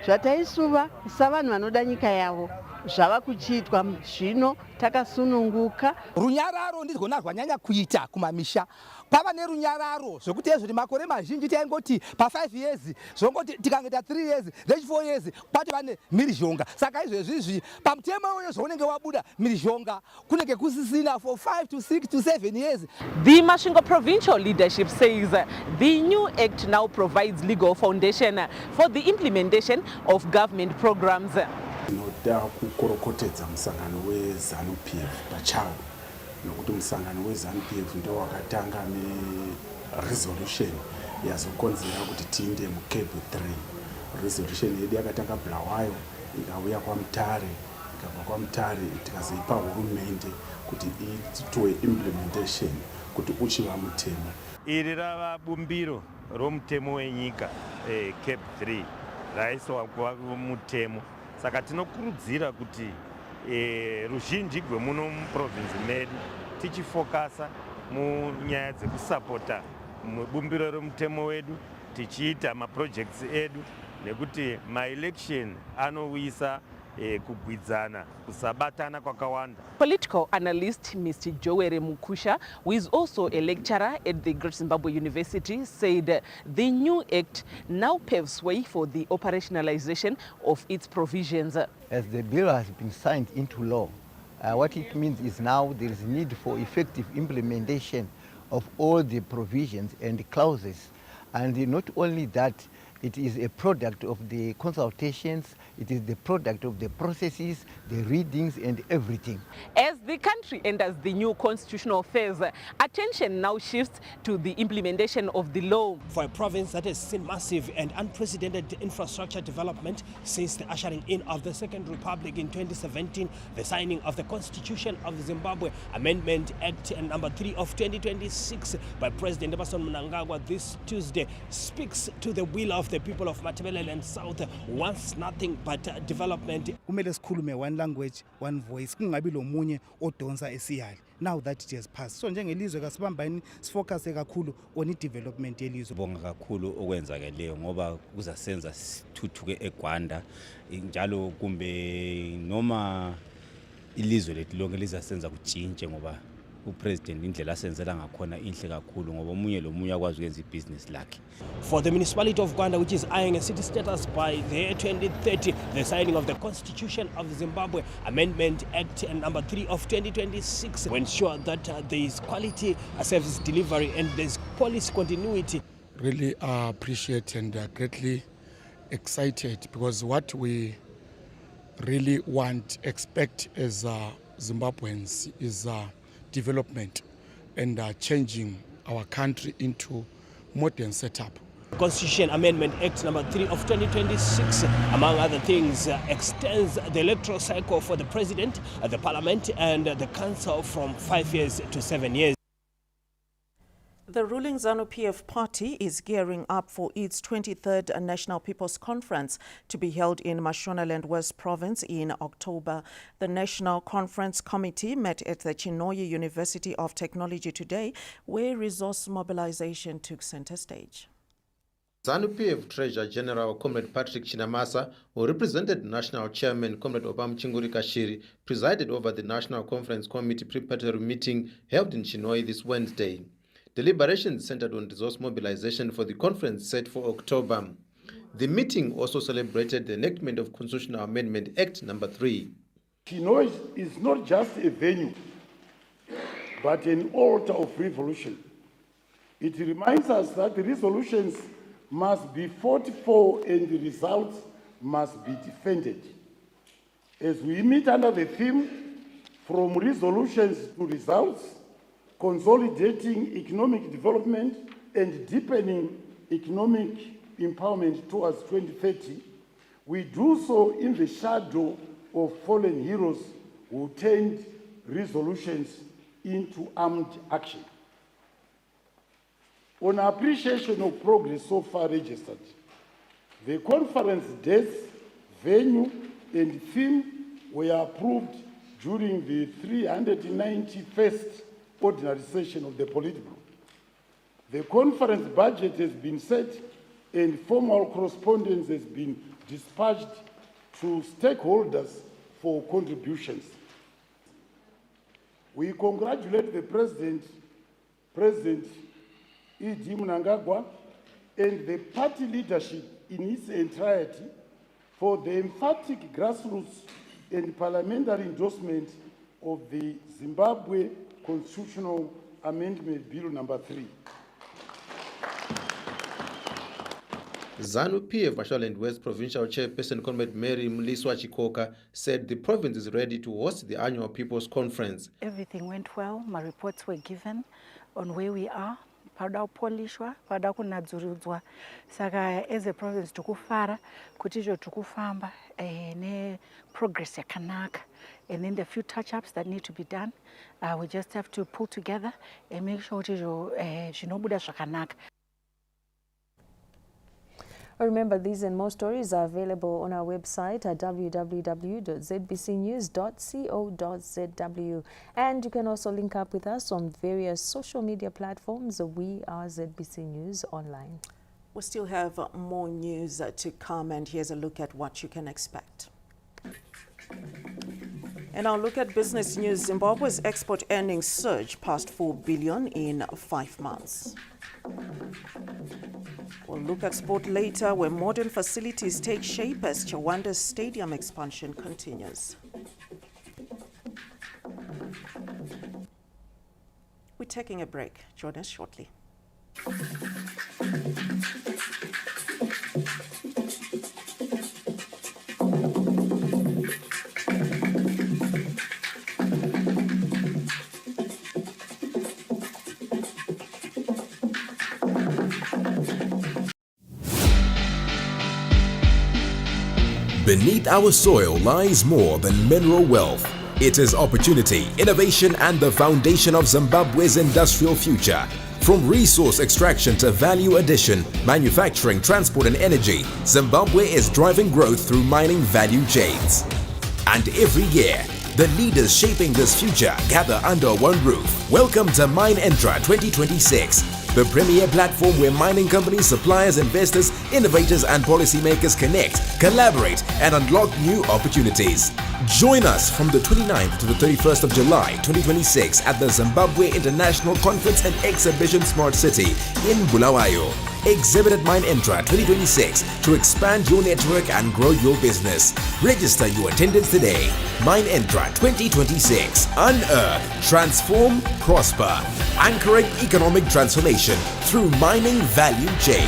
zvataishuva savanhu vanoda nyika yavo, zvava kuchiitwa zvino takasununguka. Runyararo ndizvona rwanyanya kuita kumamisha. Pava nerunyararo zvokuti ezvoti makore mazhinji taingoti pa5 years zvongoti tikangeta 3 years then 4 years patova nemhirizhonga. Saka izvezvizvi pamutemo uyo zvaunenge wabuda mhirizhonga kunenge kusisina for 5 to 6 to 7 years. The Masvingo provincial leadership says the new act now provides legal foundation for the implementation of government programs. Tinoda kukorokotedza musangano weZANU-PF pachawo nokuti musangano weZANU-PF ndo wakatanga neresolution yazokonzera kuti tiinde muCAB 3. Resolution yedu yakatanga Bulawayo ikauya kwaMutare, ikabva kwaMutare tikazoipa hurumende kuti iitwe implementation kuti uchiva mutemo. Iri rava bumbiro romutemo wenyika CAB 3 raiswa kuva mutemo. Saka tinokurudzira kuti ruzhinji rwemuno muprovinsi medu tichifokasa munyaya dzekusapota bumbiro romutemo wedu tichiita maprojects edu nekuti maelection anouyisa kugwidzana kusabatana kwakawanda. Political analyst Mr. Joere Mukusha, who is also a lecturer at the Great Zimbabwe University, said the new act now paves way for the operationalization of its provisions. As the bill has been signed into law, what it means is now there is need for effective implementation of all the provisions and clauses. And not only that, it is a product of the consultations, it is the product of the processes, the readings and everything. As the country enters the new constitutional phase, attention now shifts to the implementation of the law. For a province that has seen massive and unprecedented infrastructure development since the ushering in of the Second Republic in 2017, the signing of the Constitution of Zimbabwe Amendment Act number 3 of 2026 by President Emmerson Mnangagwa this Tuesday speaks to the will of the people of Matabeleland South wants nothing but development. Kumele sikhulume one language, one voice. Kungabi lo munye odonsa esiyali. Now that it has passed. So njengelizwe kasibambani sifocus kakhulu on development yelizwe. Bonga kakhulu okwenzakeleyo ngoba kuzasenza sithuthuke eGwanda njalo kumbe noma ilizwe lethu lonke lizasenza kutshintshe ngoba upresident indlela asenzela ngakhona inhle kakhulu ngoba omunye lomunye akwazi ukwenza ibusiness lakhe. For the municipality of Gwanda, which is eyeing a city status by the year 2030, the signing of the Constitution of Zimbabwe Amendment Act number 3 of 2026 will ensure that there is quality service delivery and there is policy continuity. Really appreciate and greatly excited because what we really expect as Zimbabweans is development and changing our country into modern setup. Constitution Amendment Act number 3 of 2026, among other things, extends the electoral cycle for the president, the parliament and the council from 5 years to 7 years. The ruling ZANU-PF party is gearing up for its 23rd National People's Conference to be held in Mashonaland West Province in October. The National Conference Committee met at the Chinhoyi University of Technology today, where resource mobilization took center stage. ZANU-PF Treasurer General Comrade Patrick Chinamasa, who represented National Chairman Comrade Obam Chinguri Kashiri, presided over the National Conference Committee preparatory meeting held in Chinhoyi this Wednesday. Deliberations centered on resource mobilization for the conference set for October. The meeting also celebrated the enactment of Constitutional Amendment Act No. 3. Chinhoyi is not just a venue, but an altar of revolution. It reminds us that the resolutions must be fought for and the results must be defended. As we meet under the theme, from resolutions to results, consolidating economic development and deepening economic empowerment towards 2030, we do so in the shadow of fallen heroes who turned resolutions into armed action. On appreciation of progress so far registered, the conference dates, venue, and theme were approved during the 391st ordinary session of the Politburo. The conference budget has been set and formal correspondence has been dispatched to stakeholders for contributions. We congratulate the President E.D. Mnangagwa and the party leadership in its entirety for the emphatic grassroots and parliamentary endorsement of the Zimbabwe Constitutional Amendment Bill No. 3. ZANU-PF Mashonaland West Provincial Chairperson Comrade Mary Mliswa Chikoka said the province is ready to host the annual People's Conference. Everything went well. My reports were given on where we are. Pada polishwa, pada kunadzurudzwa. Saka as a province tukufara, kutijo tukufamba ne progress yakanaka. And then the few touch-ups that need to be done, we just have to pull together and make sure tijo shinobuda shakanaka. Remember, these and more stories are available on our website at www.zbcnews.co.zw. And you can also link up with us on various social media platforms. We are ZBC News Online. We still have more news to come, and here's a look at what you can expect. And now look at business news. Zimbabwe's export earnings surged past 4 billion in 5 months. We'll look at sport later, where modern facilities take shape as Chawanda's stadium expansion continues. We're taking a break. Join us shortly. Beneath our soil lies more than mineral wealth. It is opportunity, innovation, and the foundation of Zimbabwe's industrial future. From resource extraction to value addition, manufacturing, transport, and energy, Zimbabwe is driving growth through mining value chains. And every year, the leaders shaping this future gather under one roof. Welcome to MineEntra 2026. The premier platform where mining companies, suppliers, investors, innovators, and policymakers connect, collaborate, and unlock new opportunities. Join us from the 29th to the 31st of July 2026 at the Zimbabwe International Conference and Exhibition Smart City in Bulawayo. Exhibit at MineEntra 2026 to expand your network and grow your business. Register your attendance today. MineEntra 2026. Unearth, transform, prosper. Anchoring economic transformation through mining value chain.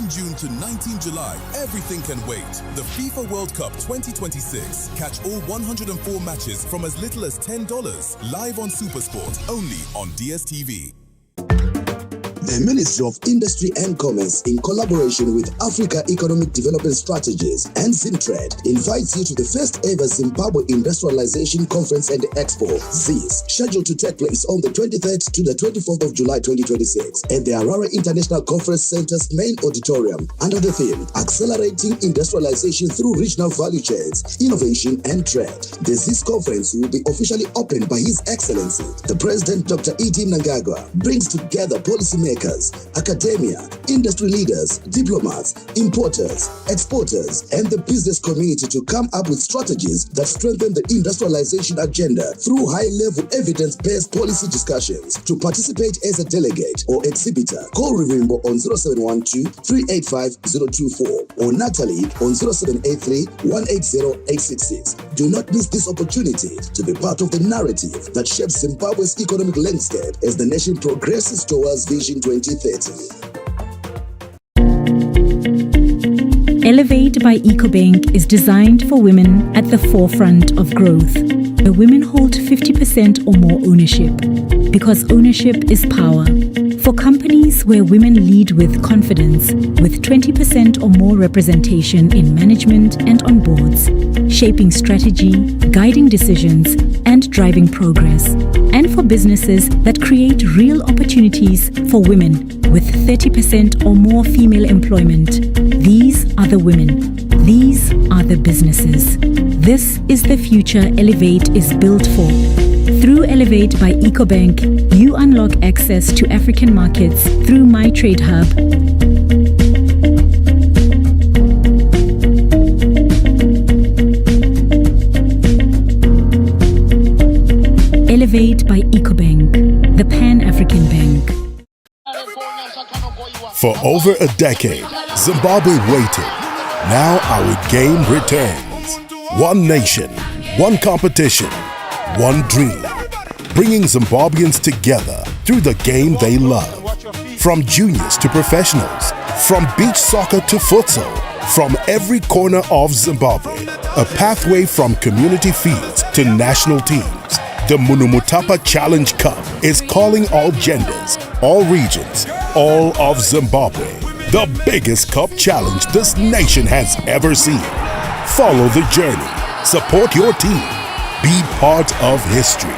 10 June to 19 July, everything can wait. The FIFA World Cup 2026. Catch all 104 matches from as little as $10. Live on SuperSport, only on DSTV. The Ministry of Industry and Commerce, in collaboration with Africa Economic Development Strategies and Zimtrade, invites you to the first ever Zimbabwe Industrialization Conference and Expo, ZIS, scheduled to take place on the 23rd to the 24th of July 2026 at the Harare International Conference Center's main auditorium under the theme, Accelerating Industrialization Through Regional Value Chains, Innovation and Trade. The ZIS conference will be officially opened by His Excellency, the President Dr. E.D. Mnangagwa, brings together policymakers, academia, industry leaders, diplomats, importers, exporters, and the business community to come up with strategies that strengthen the industrialization agenda through high-level evidence-based policy discussions. To participate as a delegate or exhibitor, call Rivimbo on 0712-385-024 or Natalie on 0783-180-866. Do not miss this opportunity to be part of the narrative that shapes Zimbabwe's economic landscape as the nation progresses towards Vision 2030. Elevate by EcoBank is designed for women at the forefront of growth, where women hold 50% or more ownership, because ownership is power. For companies where women lead with confidence, with 20% or more representation in management and on boards, shaping strategy, guiding decisions, and driving progress. And for businesses that create real opportunities for women, with 30% or more female employment. These are the women. These are the businesses. This is the future Elevate is built for. Through Elevate by EcoBank, you unlock access to African markets through My Trade Hub. Elevate by EcoBank, the Pan-African Bank. For over a decade, Zimbabwe waited. Now our game returns. One nation, one competition, one dream. Bringing Zimbabweans together through the game they love. From juniors to professionals, from beach soccer to futsal, from every corner of Zimbabwe. A pathway from community fields to national teams. The Munumutapa Challenge Cup is calling all genders, all regions, all of Zimbabwe. The biggest cup challenge this nation has ever seen. Follow the journey, support your team, be part of history.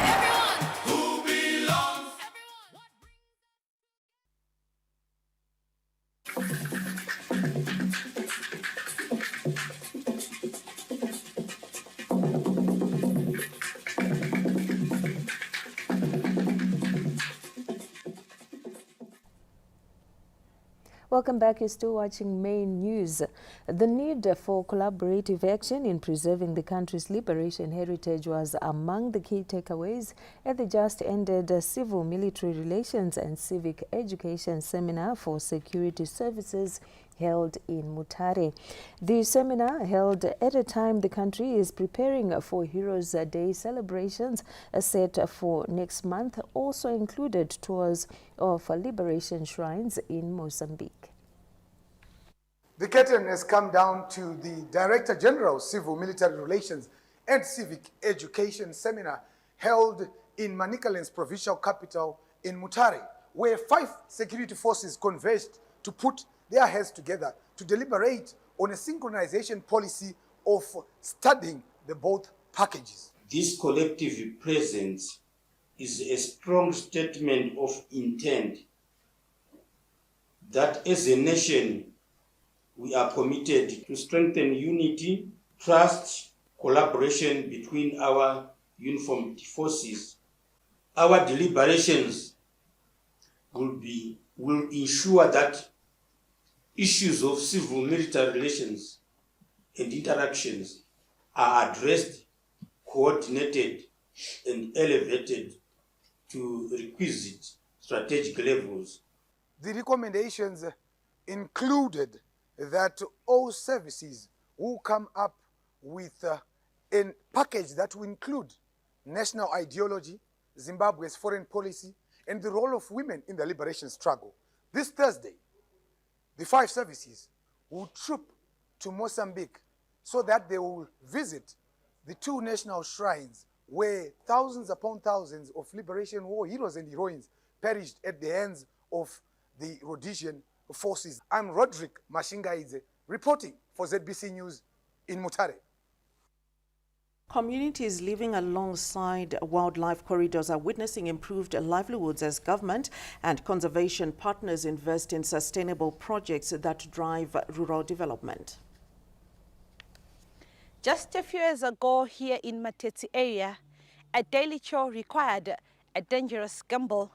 Welcome back. You're still watching Main News. The need for collaborative action in preserving the country's liberation heritage was among the key takeaways at the just-ended Civil-Military Relations and Civic Education Seminar for Security Services held in Mutare. The seminar, held at a time the country is preparing for Heroes Day celebrations set for next month, also included tours of liberation shrines in Mozambique. The curtain has come down to the Director General, Civil Military Relations and Civic Education Seminar held in Manicaland's provincial capital in Mutare, where 5 security forces converged to put their heads together to deliberate on a synchronization policy of studying the both packages. This collective presence is a strong statement of intent that as a nation we are committed to strengthen unity, trust, collaboration between our uniformed forces. Our deliberations will ensure that issues of civil-military relations and interactions are addressed, coordinated, and elevated to requisite strategic levels. The recommendations included that all services will come up with a package that will include national ideology, Zimbabwe's foreign policy, and the role of women in the liberation struggle. This Thursday, The 5 services will troop to Mozambique so that they will visit the 2 national shrines where thousands upon thousands of liberation war heroes and heroines perished at the hands of the Rhodesian forces. I'm Roderick Mashingaidze, reporting for ZBC News in Mutare. Communities living alongside wildlife corridors are witnessing improved livelihoods as government and conservation partners invest in sustainable projects that drive rural development. Just a few years ago here in Matetse area, a daily chore required a dangerous gamble.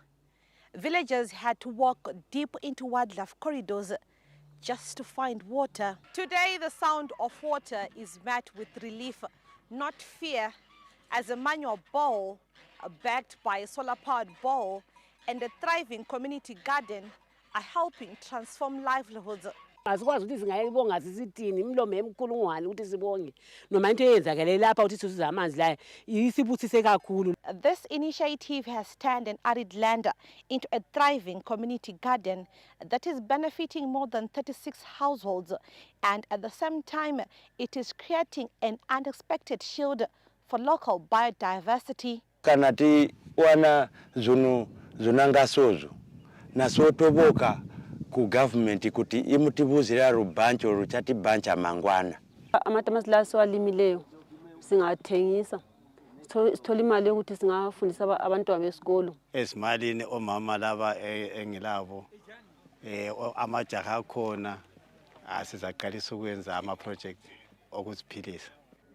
Villagers had to walk deep into wildlife corridors just to find water. Today, the sound of water is met with relief, not fear, as a manual bowl backed by a solar-powered bowl and a thriving community garden are helping transform livelihoods. Asikwazi ukuthi singayibonga sisithini imlomo emkhulungwane ukuthi sibonge noma into eyenzakale lapha ukuthi sisiza amanzi la isibuthise kakhulu. This initiative has turned an arid land into a thriving community garden that is benefiting more than 36 households, and at the same time it is creating an unexpected shield for local biodiversity. Kana ti wana zunangasozo nasotoboka ku government kuti imutibuzira rubancho ruchati bancha mangwana. Amatamasi la swalimileyo singathengisa sithola imali yokuthi singafundisa abantwana besikolo. Esimalini omama laba engilabo amajaha khona asizaqalisa ukwenza ama project okuziphilisa.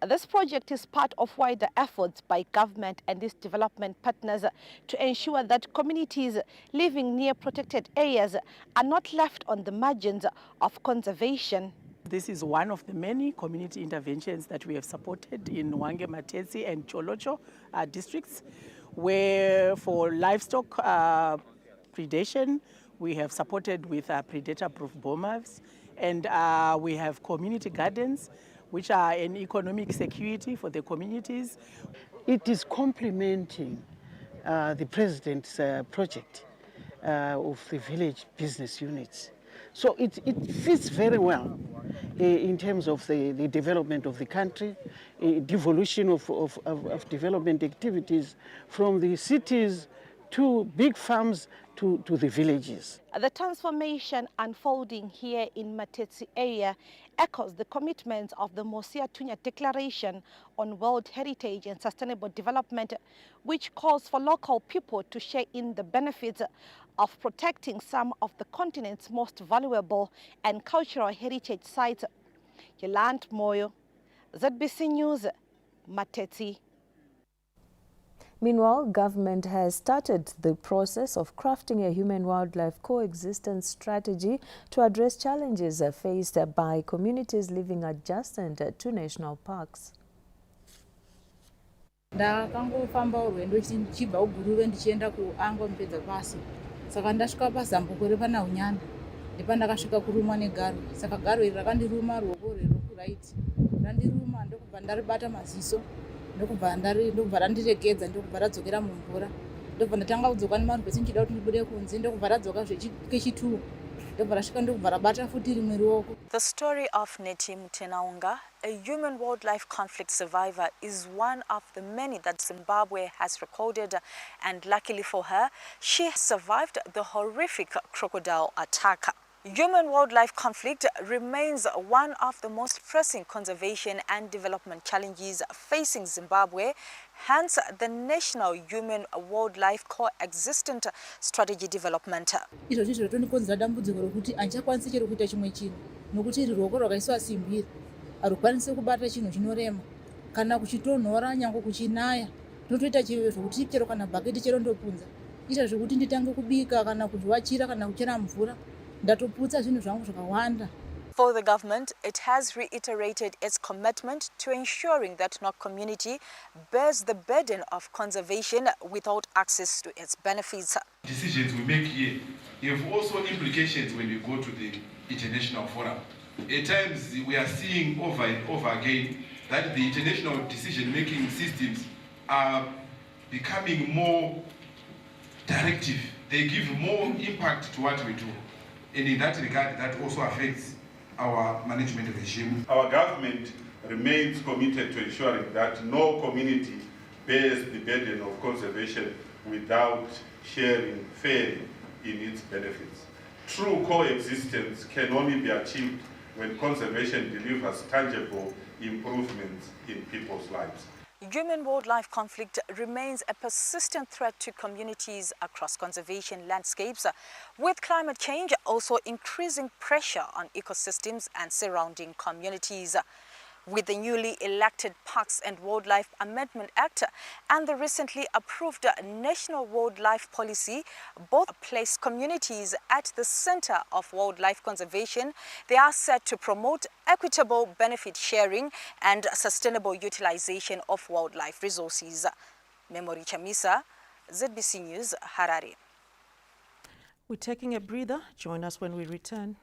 This project is part of wider efforts by government and its development partners to ensure that communities living near protected areas are not left on the margins of conservation. This is one of the many community interventions that we have supported in Hwange, Matetse and Cholocho districts, where for livestock predation, we have supported with predator-proof bomas, and we have community gardens, which are an economic security for the communities. It is complementing the President's project of the village business units. So it fits very well in terms of the development of the country, devolution of development activities from the cities to big farms to the villages. The transformation unfolding here in Matetse area echoes the commitments of the Mosia Tunya Declaration on World Heritage and Sustainable Development, which calls for local people to share in the benefits of protecting some of the continent's most valuable and cultural heritage sites. Yolande Moyo, ZBC News, Matetse. Meanwhile, government has started the process of crafting a human-wildlife coexistence strategy to address challenges faced by communities living adjacent to national parks. Ndakangofamba urwendo ndichibva kuGuruve ndichienda kuAngwa Mupedza Pasi. Saka ndasvika paZambuko repana Unyana. Ndipandakasvika kurumwa negaro. Saka garo iri rakandiruma ruoko rwekuraiti. Randiruma ndokubva ndaribata maziso. Ndokubva randiregedza ndokubva radzokera mumvura. Ndobva ndatanga kudzoka nemarwesi ndichida kuti ndibude kunze ndokubva radzoka zvechituru. Ndobva rasvika ndokubva rabata futi rimwe ruoko. The story of Neti Mutenaunga, a human-wildlife conflict survivor, is one of the many that Zimbabwe has recorded, and luckily for her, she survived the horrific crocodile attack. Human-wildlife conflict remains one of the most pressing conservation and development challenges facing Zimbabwe, hence the National Human-Wildlife Coexistence Strategy Development. Izvo ndizvo zvinokonzera dambudziko rokuti andichakwanisi chero kuita chimwe chinhu nokuti iri ruoko rwakaiswa simbi harukwanisi kubata chinhu chinorema kana kuchitonhora nyange kuchinaya totoita chive zvokuti chero kana bhaketi chero ndopunza ita zvokuti nditange kubika kana kuzvivachira kana kuchera mvura ndatoputsa zvinhu zvangu zvakawanda. For the government, it has reiterated its commitment to ensuring that no community bears the burden of conservation without access to its benefits. Decisions we make here have also implications when we go to the international forum. At times we are seeing over and over again that the international decision-making systems are becoming more directive. They give more impact to what we do. And in that regard, that also affects our management regime. Our government remains committed to ensuring that no community bears the burden of conservation without sharing fairly in its benefits. True coexistence can only be achieved when conservation delivers tangible improvements in people's lives. Human-wildlife conflict remains a persistent threat to communities across conservation landscapes, with climate change also increasing pressure on ecosystems and surrounding communities. With the newly elected Parks and Wildlife Amendment Act and the recently approved National Wildlife Policy, both place communities at the center of wildlife conservation. They are set to promote equitable benefit sharing and sustainable utilization of wildlife resources. Memory Chamisa, ZBC News, Harare. We're taking a breather. Join us when we return.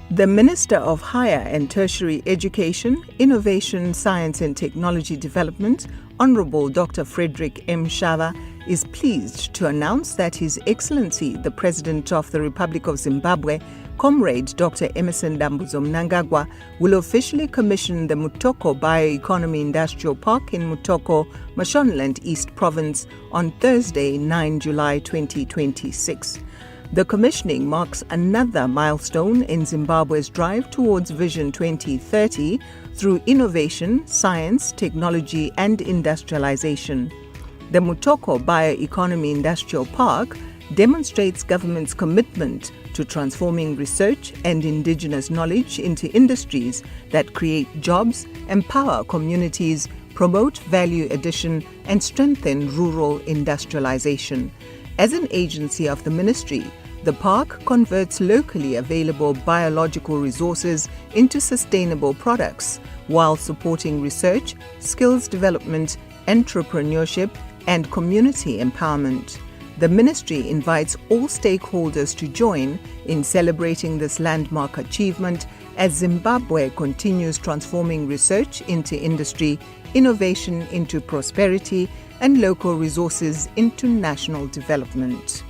The Minister of Higher and Tertiary Education, Innovation, Science and Technology Development, Honorable Dr. Frederick M. Shava, is pleased to announce that His Excellency, the President of the Republic of Zimbabwe, Comrade Dr. Emmerson Dambudzo Mnangagwa, will officially commission the Mutoko Bioeconomy Industrial Park in Mutoko, Mashonaland East Province on Thursday, 9 July 2026. The commissioning marks another milestone in Zimbabwe's drive towards Vision 2030 through innovation, science, technology and industrialization. The Mutoko Bioeconomy Industrial Park demonstrates government's commitment to transforming research and indigenous knowledge into industries that create jobs, empower communities, promote value addition and strengthen rural industrialization. As an agency of the ministry, the park converts locally available biological resources into sustainable products while supporting research, skills development, entrepreneurship, and community empowerment. The ministry invites all stakeholders to join in celebrating this landmark achievement as Zimbabwe continues transforming research into industry, innovation into prosperity, and local resources into national development.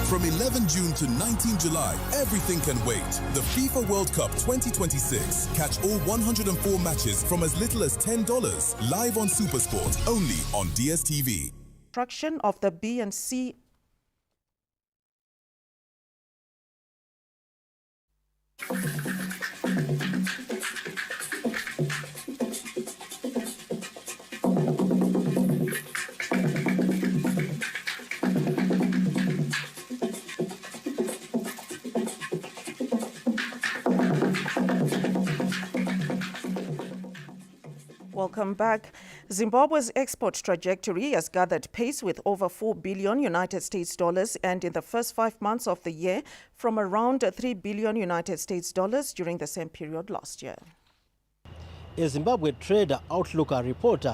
From 11 June to 19 July, everything can wait. The FIFA World Cup 2026. Catch all 104 matches from as little as $10. Live on SuperSport, only on DSTV. Construction of the B and C Welcome back. Zimbabwe's export trajectory has gathered pace with over $4 billion United States dollars, and in the first 5 months of the year from around $3 billion United States dollars during the same period last year. A Zimbabwe Trade Outlook report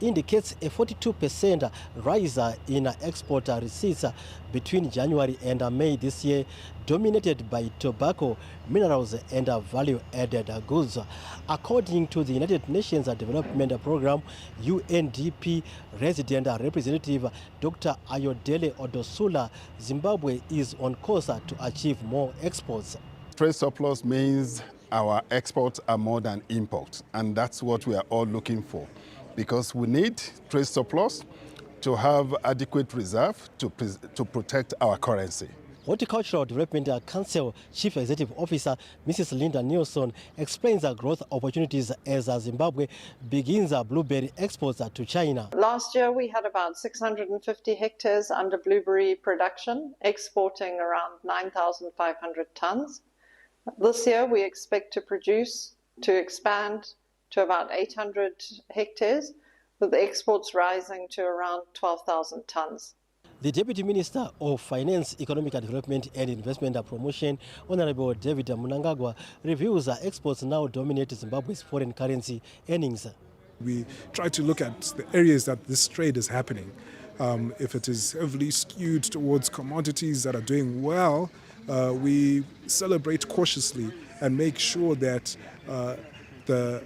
indicates a 42% rise in export receipts between January and May this year, dominated by tobacco, minerals and value-added goods. According to the United Nations Development Program, UNDP resident representative Dr. Ayodele Odosula, Zimbabwe is on course to achieve more exports. Trade surplus means our exports are more than imports, and that's what we are all looking for, because we need trade surplus to have adequate reserve to protect our currency. Horticultural Development Council Chief Executive Officer Mrs. Linda Nielsen explains the growth opportunities as Zimbabwe begins blueberry exports to China. Last year we had about 650 hectares under blueberry production, exporting around 9,500 tons. This year we expect to expand to about 800 hectares, with exports rising to around 12,000 tons. The Deputy Minister of Finance, Economic Development and Investment Promotion, Honorable David Mnangagwa, reveals that exports now dominate Zimbabwe's foreign currency earnings. We try to look at the areas that this trade is happening. If it is heavily skewed towards commodities that are doing well, we celebrate cautiously and make sure that the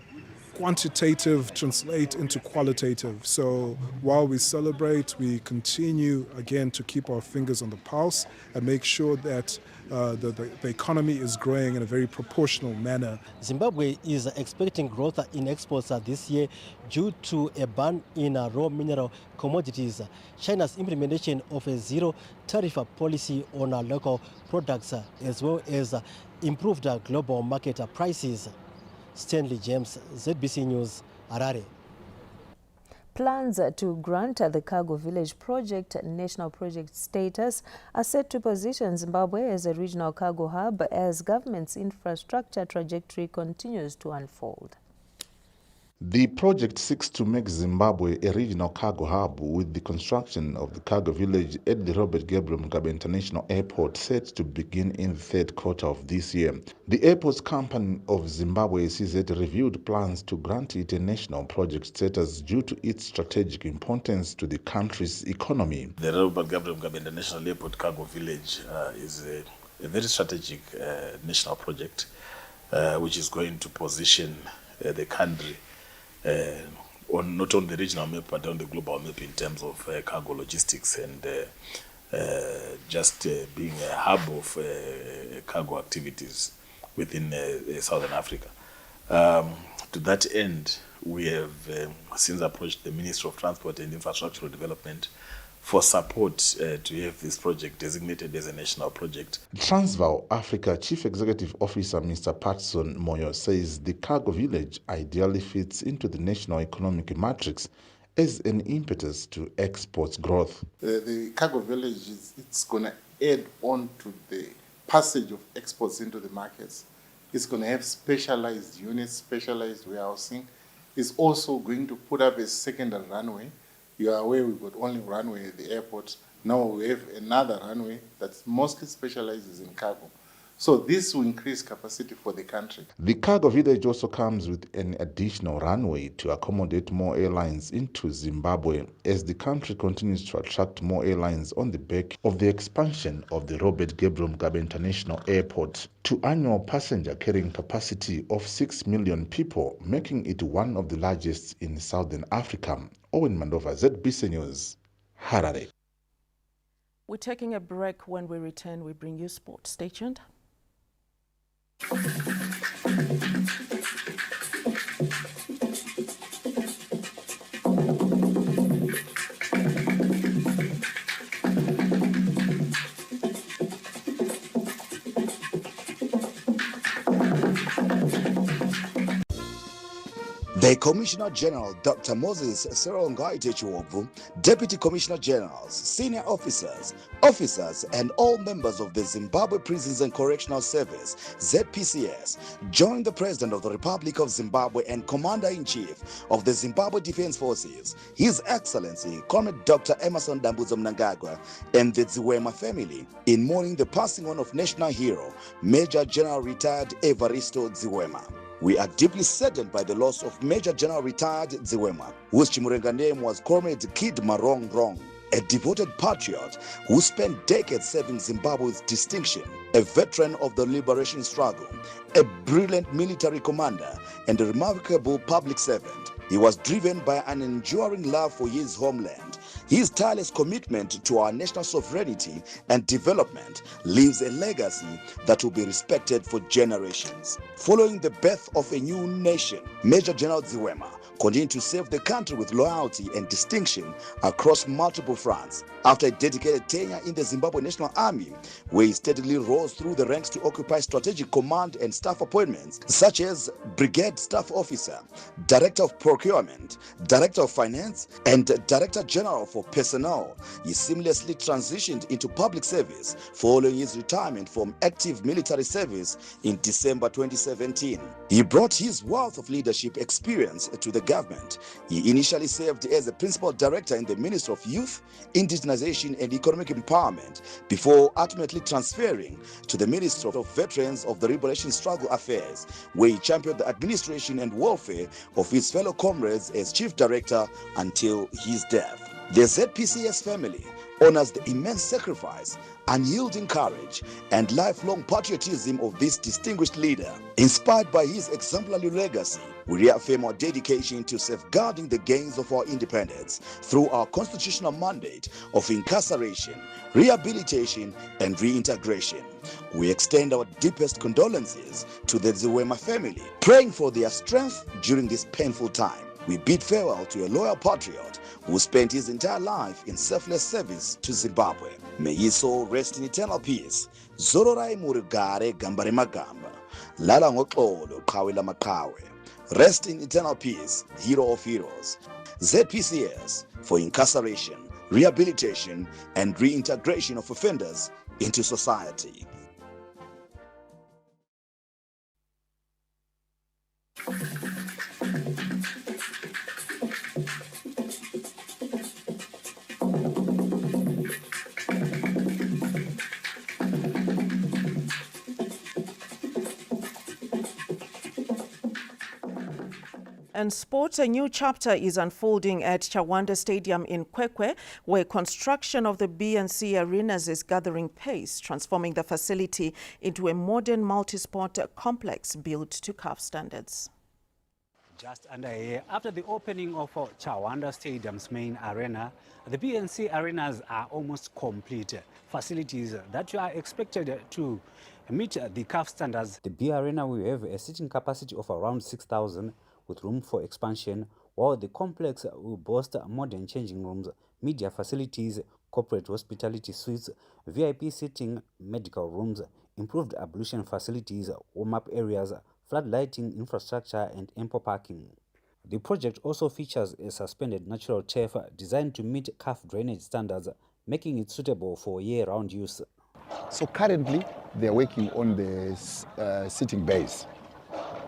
quantitative translate into qualitative. So while we celebrate, we continue again to keep our fingers on the pulse and make sure that the economy is growing in a very proportional manner. Zimbabwe is expecting growth in exports this year due to a ban in raw mineral commodities, China's implementation of a zero tariff policy on local products, as well as improved global market prices. Stanley James, ZBC News, Harare. Plans to grant the Cargo Village project national project status are set to position Zimbabwe as a regional cargo hub as government's infrastructure trajectory continues to unfold. The project seeks to make Zimbabwe a regional cargo hub with the construction of the cargo village at the Robert Gabriel Mugabe International Airport set to begin in the third quarter of this year. The airport's company of Zimbabwe CZ reviewed plans to grant it a national project status due to its strategic importance to the country's economy. The Robert Gabriel Mugabe International Airport cargo village is a very strategic national project which is going to position the country on not only the regional map but on the global map in terms of cargo logistics and just being a hub of cargo activities within Southern Africa. To that end, we have since approached the Ministry of Transport and Infrastructural Development for support to have this project designated as a national project. Transvaal Africa Chief Executive Officer Mr. Patson Moyo says the cargo village ideally fits into the national economic matrix as an impetus to exports growth. The cargo village, it's going to add on to the passage of exports into the markets. It's going to have specialized units, specialized warehousing. It's also going to put up a secondary runway. You are aware we've got only runway at the airport. Now we have another runway that mostly specializes in cargo. So this will increase capacity for the country. The cargo village also comes with an additional runway to accommodate more airlines into Zimbabwe as the country continues to attract more airlines on the back of the expansion of the Robert Gabriel Mugabe International Airport to annual passenger carrying capacity of 6 million people, making it one of the largest in Southern Africa. Owen Mandova, ZBC News, Harare. We're taking a break. When we return, we bring you sport. Stay tuned. The Commissioner General, Dr. Moses Serongwai Techiwobu, Deputy Commissioner Generals, senior officers, and all members of the Zimbabwe Prisons and Correctional Service, ZPCS, joined the President of the Republic of Zimbabwe and Commander-in-Chief of the Zimbabwe Defense Forces, His Excellency, Comrade Dr. Emmerson Dambudzo Mnangagwa, and the Ziwema family in mourning the passing on of national hero, Major General Retired Evaristo Ziwema. We are deeply saddened by the loss of Major General Retired Ziwema, whose Chimurenga name was Comrade Kid Marong Rong, a devoted patriot who spent decades serving Zimbabwe with distinction, a veteran of the liberation struggle, a brilliant military commander, and a remarkable public servant. He was driven by an enduring love for his homeland. His tireless commitment to our national sovereignty and development leaves a legacy that will be respected for generations. Following the birth of a new nation, Major General Ziwema continued to serve the country with loyalty and distinction across multiple fronts. After a dedicated tenure in the Zimbabwe National Army, where he steadily rose through the ranks to occupy strategic command and staff appointments such as Brigade Staff Officer, Director of Procurement, Director of Finance, and Director General for Personnel, he seamlessly transitioned into public service following his retirement from active military service in December 2017. He brought his wealth of leadership experience to the government. He initially served as a principal director in the Ministry of Youth, Indigenization and Economic Empowerment before ultimately transferring to the Ministry of Veterans of the Liberation Struggle Affairs, where he championed the administration and welfare of his fellow comrades as chief director until his death. The ZPCS family honors the immense sacrifice, unyielding courage, and lifelong patriotism of this distinguished leader. Inspired by his exemplary legacy, we reaffirm our dedication to safeguarding the gains of our independence through our constitutional mandate of incarceration, rehabilitation, and reintegration. We extend our deepest condolences to the Ziwema family, praying for their strength during this painful time. We bid farewell to a loyal patriot who spent his entire life in selfless service to Zimbabwe. May his soul rest in eternal peace. Zororai murigare gambare magamba. Lala ngoxolo qhawe lamaqhawe. Rest in eternal peace, hero of heroes. ZPCS for incarceration, rehabilitation, and reintegration of offenders into society. And sports, a new chapter is unfolding at Chawanda Stadium in Kwekwe, where construction of the BNC arenas is gathering pace, transforming the facility into a modern multi-sport complex built to CAF standards. Just under a year after the opening of Chawanda Stadium's main arena, the BNC arenas are almost complete. Facilities that are expected to meet the CAF standards. The B Arena will have a seating capacity of around 6,000 with room for expansion, while the complex will boast modern changing rooms, media facilities, corporate hospitality suites, VIP seating, medical rooms, improved ablution facilities, warm-up areas, flood lighting infrastructure, and ample parking. The project also features a suspended natural turf designed to meet CAF drainage standards, making it suitable for year-round use. So currently, they are working on the sitting bays.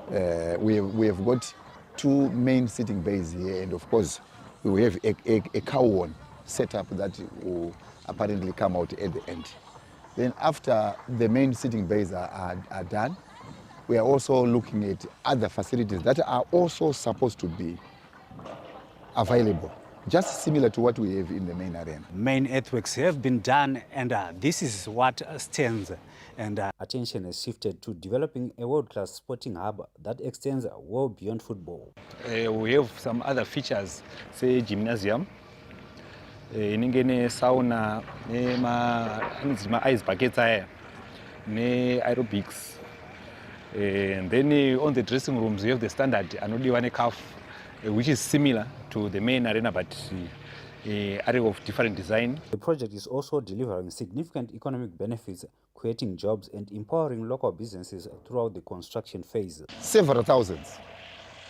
We have got two main sitting bays here, and of course, we will have a cow set up that will apparently come out at the end. Then after the main sitting bays are done, we are also looking at other facilities that are also supposed to be available, just similar to what we have in the main arena. Main earthworks have been done, and this is what stands. And attention has shifted to developing a world-class sporting hub that extends well beyond football. We have some other features, say gymnasium, sauna, ice buckets, aerobics. And then on the dressing rooms, we have the standard Anodiwane CAF, which is similar to the main arena, but area of different design. The project is also delivering significant economic benefits, creating jobs and empowering local businesses throughout the construction phase. Several thousands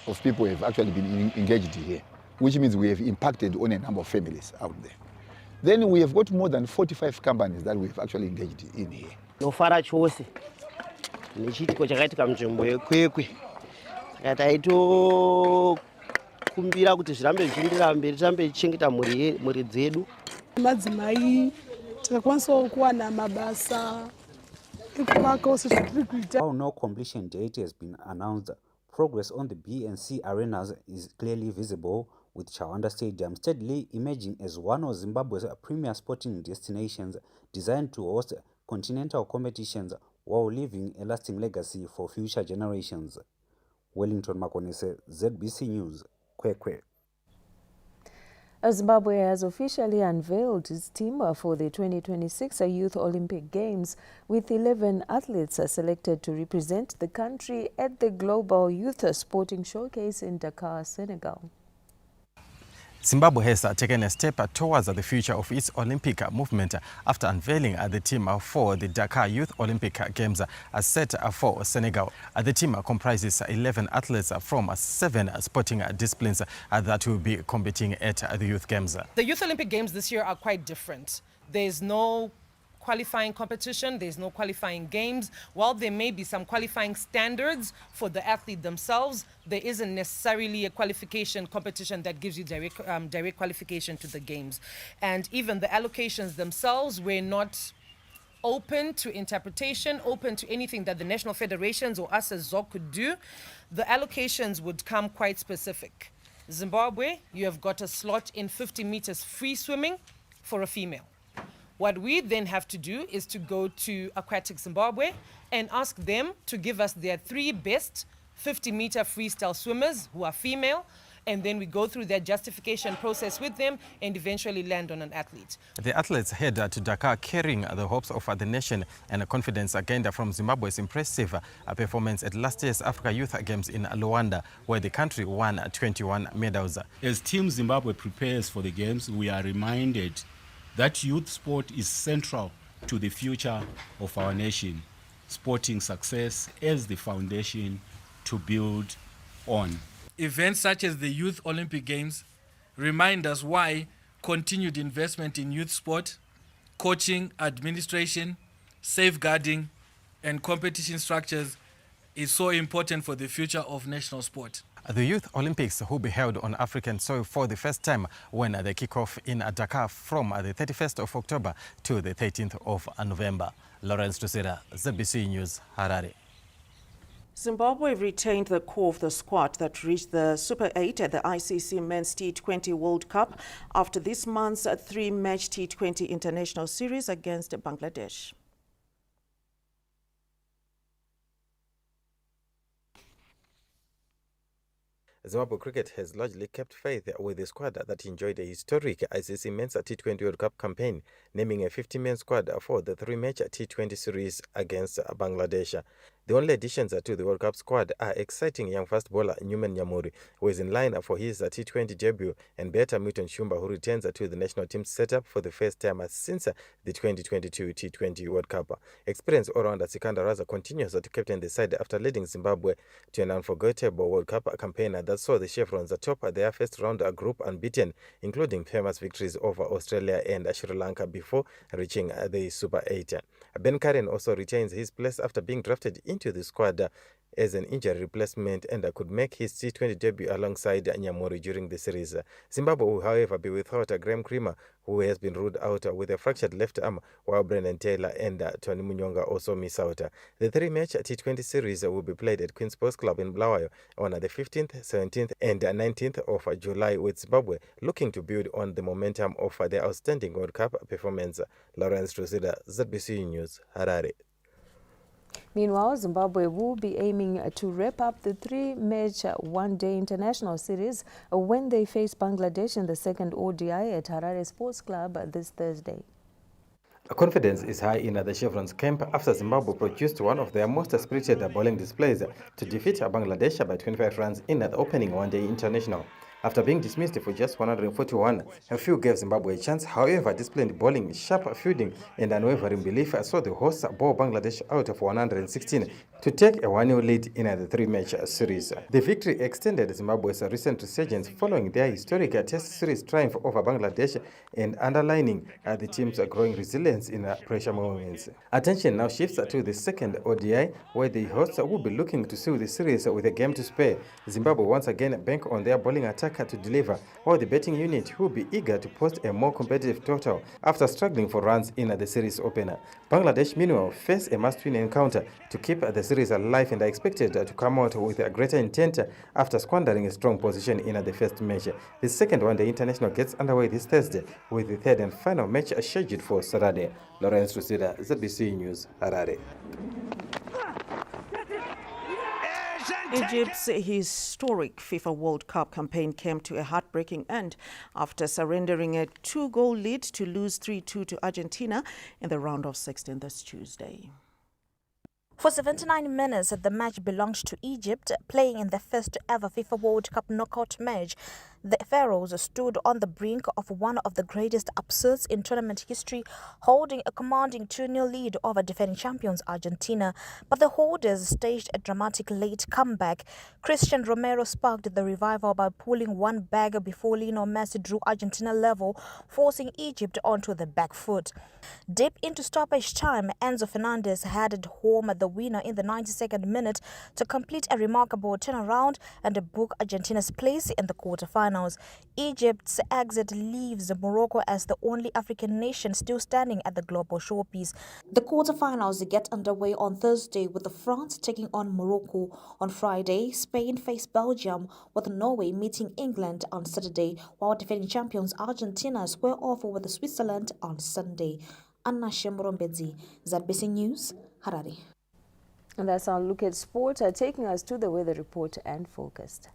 of people have actually been engaged here, which means we have impacted on a number of families out there. Then we have got more than 45 companies that we have actually engaged in here. Nofara chose nechitiko chakaitika munzvimbo yekwekwe saka taitokumbira kuti zvirambe zvichienderera mberi tirambe tichichengeta mhuri dzedu. Madzimai tikakwanisawo kuwana mabasa ekuvaka ose zvatiri kuita. While no completion date has been announced, progress on the BNC arenas is clearly visible, with Chawanda Stadium steadily emerging as one of Zimbabwe's premier sporting destinations designed to host continental competitions while leaving a lasting legacy for future generations. Wellington Makonese, ZBC News, Kwekwe. Zimbabwe has officially unveiled its team for the 2026 Youth Olympic Games, with 11 athletes selected to represent the country at the Global Youth Sporting Showcase in Dakar, Senegal. Zimbabwe has taken a step towards the future of its Olympic movement after unveiling the team for the Dakar Youth Olympic Games set for Senegal. The team comprises 11 athletes from 7 sporting disciplines that will be competing at the Youth Games. The Youth Olympic Games this year are quite different. There's no qualifying competition, there's no qualifying games. While there may be some qualifying standards for the athlete themselves, there isn't necessarily a qualification competition that gives you direct qualification to the games. And even the allocations themselves were not open to interpretation, open to anything that the national federations or us as ZOC could do. The allocations would come quite specific. Zimbabwe, you have got a slot in 50 meters free swimming for a female. What we then have to do is to go to Aquatic Zimbabwe and ask them to give us their 3 best 50-meter freestyle swimmers who are female, and then we go through their justification process with them and eventually land on an athlete. The athletes head to Dakar carrying the hopes of the nation and confidence gained from Zimbabwe's impressive performance at last year's Africa Youth Games in Luanda, where the country won 21 medals. As Team Zimbabwe prepares for the Games, we are reminded that youth sport is central to the future of our nation, sporting success as the foundation to build on. Events such as the Youth Olympic Games remind us why continued investment in youth sport, coaching, administration, safeguarding, and competition structures is so important for the future of national sport. The Youth Olympics will be held on African soil for the first time when they kick off in Dakar from the 31st of October to the 13th of November. Lawrence Tusera, ZBC News, Harare. Zimbabwe retained the core of the squad that reached the Super 8 at the ICC Men's T20 World Cup after this month's 3-match T20 International Series against Bangladesh. Zimbabwe Cricket has largely kept faith with the squad that enjoyed a historic ICC Men's T20 World Cup campaign, naming a 50-man squad for the 3-match T20 series against Bangladesh. The only additions to the World Cup squad are exciting young fast bowler Newman Nyamuri, who is in line for his T20 debut, and Beata Milton Shumba, who returns to the national team setup for the first time since the 2022 T20 World Cup. Experienced all-rounder Sikandar Raza continues to captain the side after leading Zimbabwe to an unforgettable World Cup campaign that saw the Chevrons atop their first round group unbeaten, including famous victories over Australia and Sri Lanka before reaching the Super 8. Ben Karen also retains his place after being drafted into the squad as an injury replacement and could make his T20 debut alongside Nyamori during the series. Zimbabwe will, however, be without Graham Creamer, who has been ruled out with a fractured left arm, while Brendan Taylor and Tony Munyonga also miss out. The 3-match T20 series will be played at Queen's Sports Club in Bulawayo on the 15th, 17th and 19th of July, with Zimbabwe looking to build on the momentum of their outstanding World Cup performance. Lawrence Trusida, ZBC News, Harare. Meanwhile, Zimbabwe will be aiming to wrap up the 3-match one-day international series when they face Bangladesh in the second ODI at Harare Sports Club this Thursday. Confidence is high in the Chevrons camp after Zimbabwe produced one of their most spirited bowling displays to defeat Bangladesh by 25 runs in the opening one-day international. After being dismissed for just 141, a few gave Zimbabwe a chance. However, disciplined bowling, sharp fielding and unwavering belief saw the hosts bowl Bangladesh out for 116 to take a 1-0 lead in the 3-match series. The victory extended Zimbabwe's recent resurgence following their historic Test series triumph over Bangladesh and underlining the team's growing resilience in pressure moments. Attention now shifts to the second ODI, where the hosts will be looking to seal the series with a game to spare. Zimbabwe once again bank on their bowling attack to deliver, while the batting unit will be eager to post a more competitive total after struggling for runs in the series opener. Bangladesh, meanwhile, face a must-win encounter to keep the series alive and are expected to come out with a greater intent after squandering a strong position in the first match. The second one-day international gets underway this Thursday, with the third and final match scheduled for Saturday. Lawrence Trusida, ZBC News, Harare. Egypt's historic FIFA World Cup campaign came to a heartbreaking end after surrendering a 2-goal lead to lose 3-2 to Argentina in the round of 16 this Tuesday. For 79 minutes, the match belonged to Egypt, playing in their first ever FIFA World Cup knockout match. The Pharaohs stood on the brink of one of the greatest upsets in tournament history, holding a commanding 2-0 lead over defending champions Argentina. But the holders staged a dramatic late comeback. Christian Romero sparked the revival by pulling one bag before Lionel Messi drew Argentina level, forcing Egypt onto the back foot. Deep into stoppage time, Enzo Fernandez headed home the winner in the 92nd minute to complete a remarkable turnaround and book Argentina's place in the quarterfinals. Egypt's exit leaves Morocco as the only African nation still standing at the global showpiece. The quarterfinals get underway on Thursday with France taking on Morocco. On Friday, Spain face Belgium, with Norway meeting England on Saturday, while defending champions Argentina square off with Switzerland on Sunday. Anna Shemorombedzi, ZBC News, Harare. And that's our look at sport, taking us to the weather report and forecast.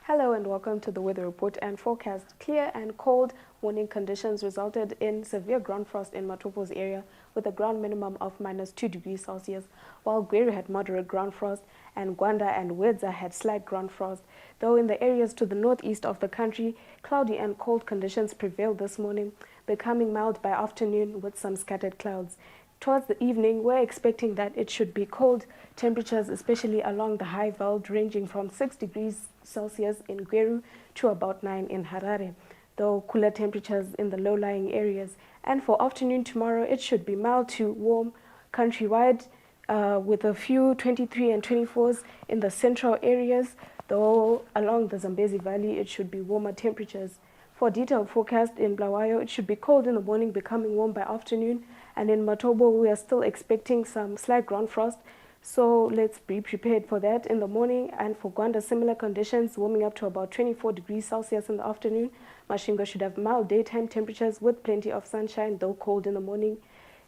Hello and welcome to the weather report and forecast. Clear and cold morning conditions resulted in severe ground frost in Matopo's area with a ground minimum of -2 degrees Celsius, while Gweru had moderate ground frost and Gwanda and Wedza had slight ground frost. Though in the areas to the northeast of the country, cloudy and cold conditions prevailed this morning, becoming mild by afternoon with some scattered clouds. Towards the evening, we're expecting that it should be cold temperatures, especially along the high veld, ranging from 6 degrees Celsius in Gweru to about 9 in Harare, though cooler temperatures in the low-lying areas. And for afternoon tomorrow, it should be mild to warm countrywide, with a few 23 and 24s in the central areas, though along the Zambezi Valley, it should be warmer temperatures. For a detailed forecast in Bulawayo, it should be cold in the morning, becoming warm by afternoon. And in Matobo, we are still expecting some slight ground frost. So let's be prepared for that in the morning. And for Gwanda, similar conditions, warming up to about 24 degrees Celsius in the afternoon. Mashingo should have mild daytime temperatures with plenty of sunshine, though cold in the morning.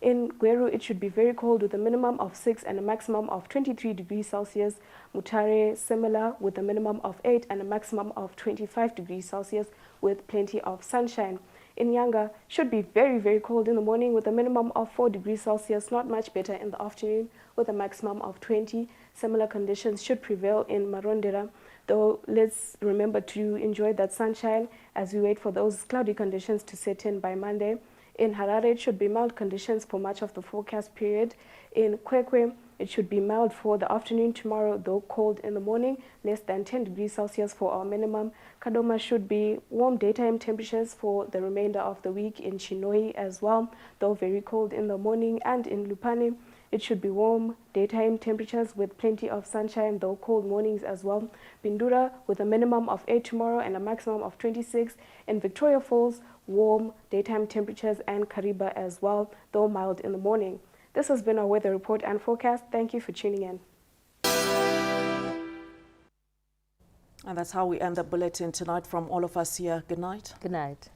In Gweru, it should be very cold with a minimum of 6 and a maximum of 23 degrees Celsius. Mutare, similar with a minimum of 8 and a maximum of 25 degrees Celsius with plenty of sunshine. In Yanga, should be very, very cold in the morning with a minimum of 4 degrees Celsius, not much better in the afternoon with a maximum of 20. Similar conditions should prevail in Marondera, though let's remember to enjoy that sunshine as we wait for those cloudy conditions to set in by Monday. In Harare, it should be mild conditions for much of the forecast period. In Kwekwe, it should be mild for the afternoon tomorrow, though cold in the morning, less than 10 degrees Celsius for our minimum. Kadoma should be warm daytime temperatures for the remainder of the week. In Chinoi as well, though very cold in the morning. And in Lupane, it should be warm daytime temperatures with plenty of sunshine, though cold mornings as well. Bindura with a minimum of 8 tomorrow and a maximum of 26. In Victoria Falls, warm daytime temperatures, and Kariba as well, though mild in the morning. This has been our weather report and forecast. Thank you for tuning in. And that's how we end the bulletin tonight. From all of us here, good night. Good night.